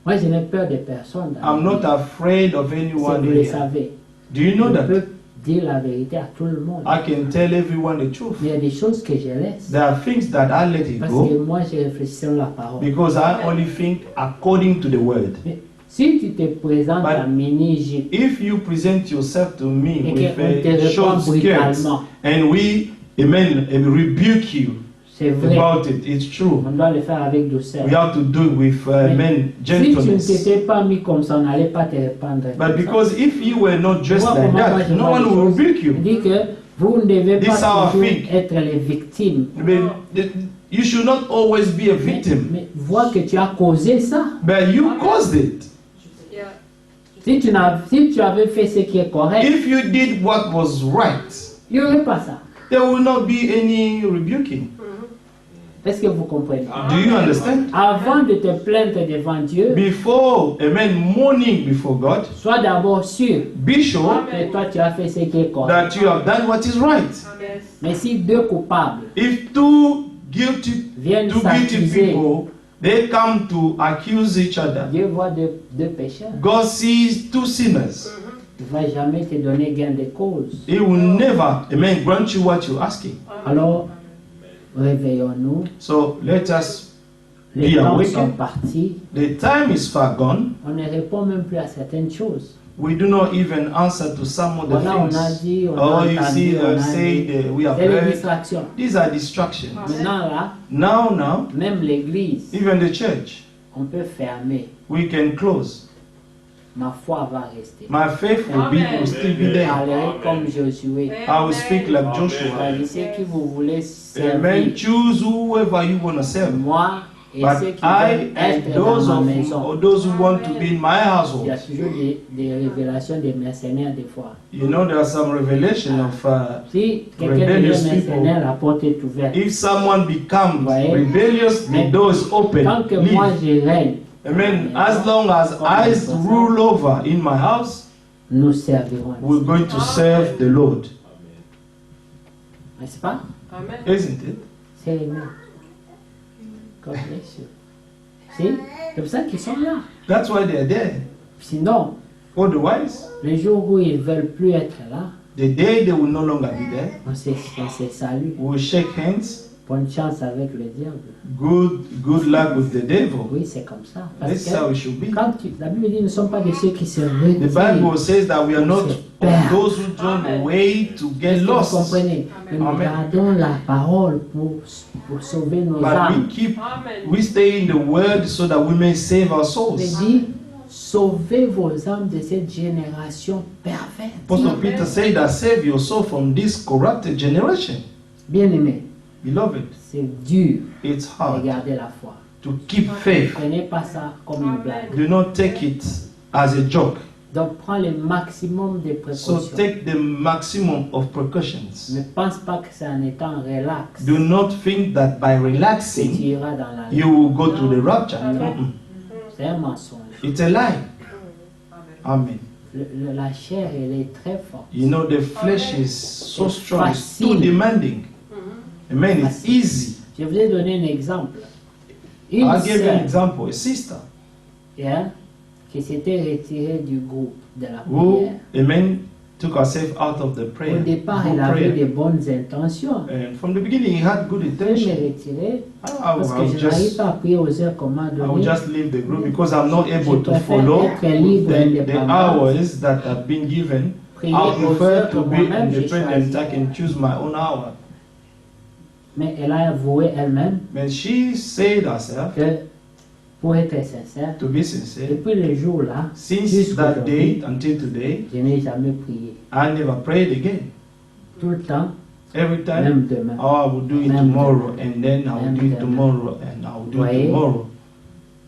Moi je n'ai peur de personne. dans I'm la not vie. afraid of Si anyone vous le here. savez. Do you know Je that? peux dire la vérité à tout le monde. I can tell everyone the truth. Mais il y a des choses que je laisse. There are things that I let it Parce go que moi je réfléchis sur la parole. because I only think according to the word. Mais si tu te présentes But à mini-Égypte If you present yourself to me et with qu'on te a répond short skirt brutalement, and we, amen, rebuke you c'est vrai. about it, it's true. On doit le faire avec douceur. We have to do it with, amen, Si tu ne gentleness. t'étais pas mis comme ça, on n'allait pas te répandre. But because if you were not dressed Moi, like comment moi, that, je no vois one les will choses. rebuke Il you. dit que vous ne devez This pas how I toujours think. être les victimes. You should not always be a victim, Mais vois que tu as causé ça. but you caused it. Si tu avais fait ce qui est correct, If you did what was right, il n'y aurait pas ça. there will not be any rebuking. Est-ce que vous comprenez? Do you understand? Avant de te plaindre devant Dieu, Before, amen, mourning before God, sois d'abord sûr be sure que toi tu as fait ce qui est correct. that you have done what is right. Mais si deux coupables If two guilty viennent people, s'accuser, they come to accuse each other, Dieu voit deux pécheurs. God sees two sinners. Il ne va jamais te donner gain de cause. He will never, amen, grant you what you're asking. Alors, réveillons-nous. So let us Les be temps sont awakened. partis. The time is far gone. On ne répond même plus à certaines choses. We do not even answer to some of the Voilà, on a things. dit, on Oh, a you see, entendu, on a say dit. that we have C'est les heard. distractions. These are distractions. Maintenant là, Now, même l'église, even the church, on peut fermer. we can close. Ma foi va rester. My faith will still be Je there. parlerai comme Josué. I will speak like Joshua. Choisissez qui vous voulez Amen. servir. Choose whoever you want to serve. Moi, Et ceux But qui I veulent and être those dans ma of maison. those who want to be in my Il y a household. toujours des révélations des mercenaires des fois. You know, there are some revelation of Si quelqu'un rebellious devient people. mercenaire, la porte est ouverte. If someone becomes Ouais. rebellious, the Mais door is open. tant que moi Leave. je règne, Amen. à la As maison, long as comme I responsable, rule over in my house, nous servirons. we're going to serve the Lord. N'est-ce pas? Isn't it? C'est aimé. God bless you. Si? C'est pour ça qu'ils sont là. That's why they're there. Sinon, Otherwise, le jour où ils ne veulent plus être là, the day they will no longer be there, on se salue. we will shake hands. Bonne chance avec le diable. Good luck with the devil. Oui, c'est comme ça. Parce That's how que it should be. quand la Bible dit, nous ne sommes pas de ceux qui se The retirent. Bible says that we are not of those who turn away to get Est-ce que vous lost, comprenez? Nous Amen. gardons la parole pour sauver nos but âmes. we stay in the word so that we may save our Il souls. dit, sauvez vos âmes de cette génération perverse. Apostle Peter said that save your soul from this corrupted generation. Bien-aimés, Beloved, c'est dur it's de hard garder la foi. to keep Ne faith. prenez pas ça comme une blague. Do not take it as a joke. Donc prends le maximum de So précautions. take the maximum of precautions. Ne pense pas que c'est en étant relax Do not think that by que tu relaxing iras dans la you will go to the rapture. Non. C'est un mensonge. It's a lie. Amen. La chair, elle est très forte. You know, the flesh is so strong, it's too Facile. demanding. Amen. It's easy. Je vous ai donné un exemple. Une I'll give you an sœur, example. A sister hein, qui s'était retirée du groupe de la who, prière. amen, took herself out of the Au prayer. départ, group elle avait prayer. des bonnes intentions. And from the beginning, he had good Je me intention. retirer I parce que will je n'arrive just, pas à prier aux heures qu'on m'a I will données. just leave the group because I'm not able to préfère follow être libre, the indépendant. hours that have been given. Prier I aux prefer heures que to be moi-même j'ai independent. choisies. I can choose my own hour. Mais elle a avoué elle-même But she said herself, que, pour être sincère, to be sincere, depuis le jour-là, since jusqu'à that aujourd'hui, date until today, je n'ai jamais prié. I never prayed again. Tout le temps, Every time, même demain. oh, I will do it Même tomorrow, demain. and then I will Même do it demain. tomorrow, and I will do it Voyez? tomorrow.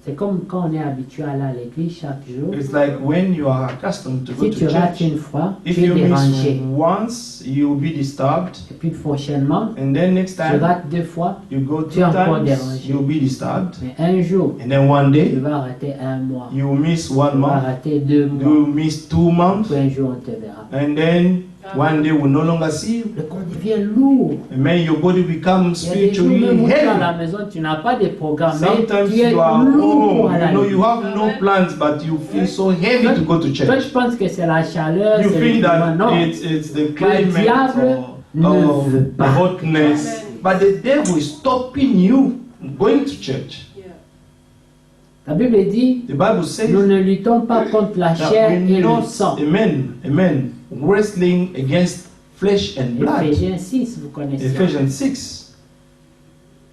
C'est comme quand on est habitué à aller à l'église chaque jour. It's like when you are accustomed to go Si to tu rates church. une fois, If tu es you miss dérangé. once, you will be disturbed, Et puis prochainement, and then next tu time rates deux fois, you go tu two es encore times, dérangé. you will be disturbed, mais un jour, and then one tu day vas rater un mois. you will miss Tu one vas month, rater 2 you mois. will miss 2 months, Puis un jour, on te verra. and then one day we'll no longer see you. Le corps devient lourd. And then your body becomes Il y a des jours spiritually même où tu es à heavy. la maison, tu n'as pas de programme, mais Sometimes tu es you are lourd pour home, aller à you know, l'église. you have no plans, but you feel so heavy to go to Toi, church. tu penses que c'est la chaleur, You c'est le feel climat. that Non, it's the diable climate ne or veut the pas. hotness, but the devil is stopping you going to church. la Bible dit, The Bible says nous ne luttons pas contre la chair that et we're le not, sang. amen, wrestling against flesh and blood. Éphésiens 6, vous connaissez. Ephesians 6.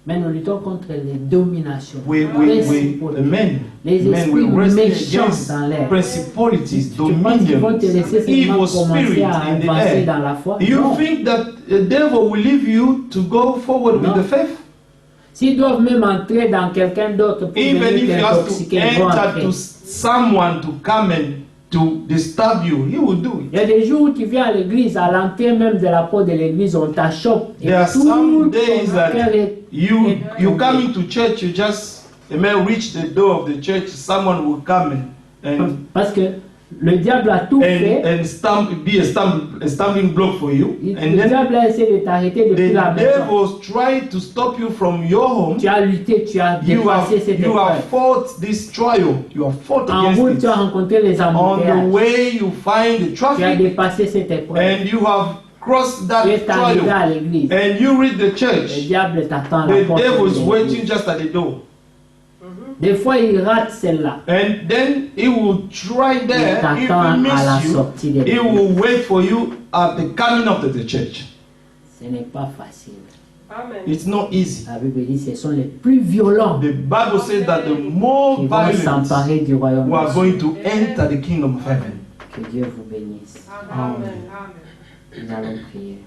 Mais nous luttons contre les dominations. We, Les we're esprits wrestling méchants against dans l'air. principalities, Tu penses qu'ils vont te dominions, laisser seulement evil commencer spirits à in the avancer air. dans la foi? You Non. think that the devil will leave you to go forward with No. the faith? S'ils doivent même entrer dans quelqu'un d'autre pour Even if venir he has to t'intoxiquer, ils vont enter entrer. to someone to come and to disturb you, he will do Il y it. a des jours où tu viens à l'église, à l'entrée même de la porte de l'église, on t'achoppe. Et There are tout some ton days cœur that est- you come into church, you just reach the door of the church, someone will come and Parce que le diable a tout fait. be a stumbling block for you. And Le then diable a essayé de t'arrêter depuis the la maison. devil tried to stop you from your home. Tu as lutté, tu as dépassé cette You have épreuve. fought this trial. You have fought En route, against tu it. as rencontré les On the embouteillages. way, you find the Tu as traffic, dépassé cette épreuve. and you have crossed that Tu es arrivé trial, à l'église. and you reach the Le church. diable t'attend à la The porte. devil de is l'église. waiting just at the door, Des fois, il rate celle-là. and then he will try Il there. If t'attend he à la miss you, sortie de he l'église. will wait for you at the coming of the church. Ce n'est pas facile. It's not easy. La Bible dit ce sont les plus violents The Bible says that the more qui vont violent s'emparer du royaume who de are Dieu. going to enter the kingdom of heaven. Que Dieu vous bénisse. Amen. Nous allons prier.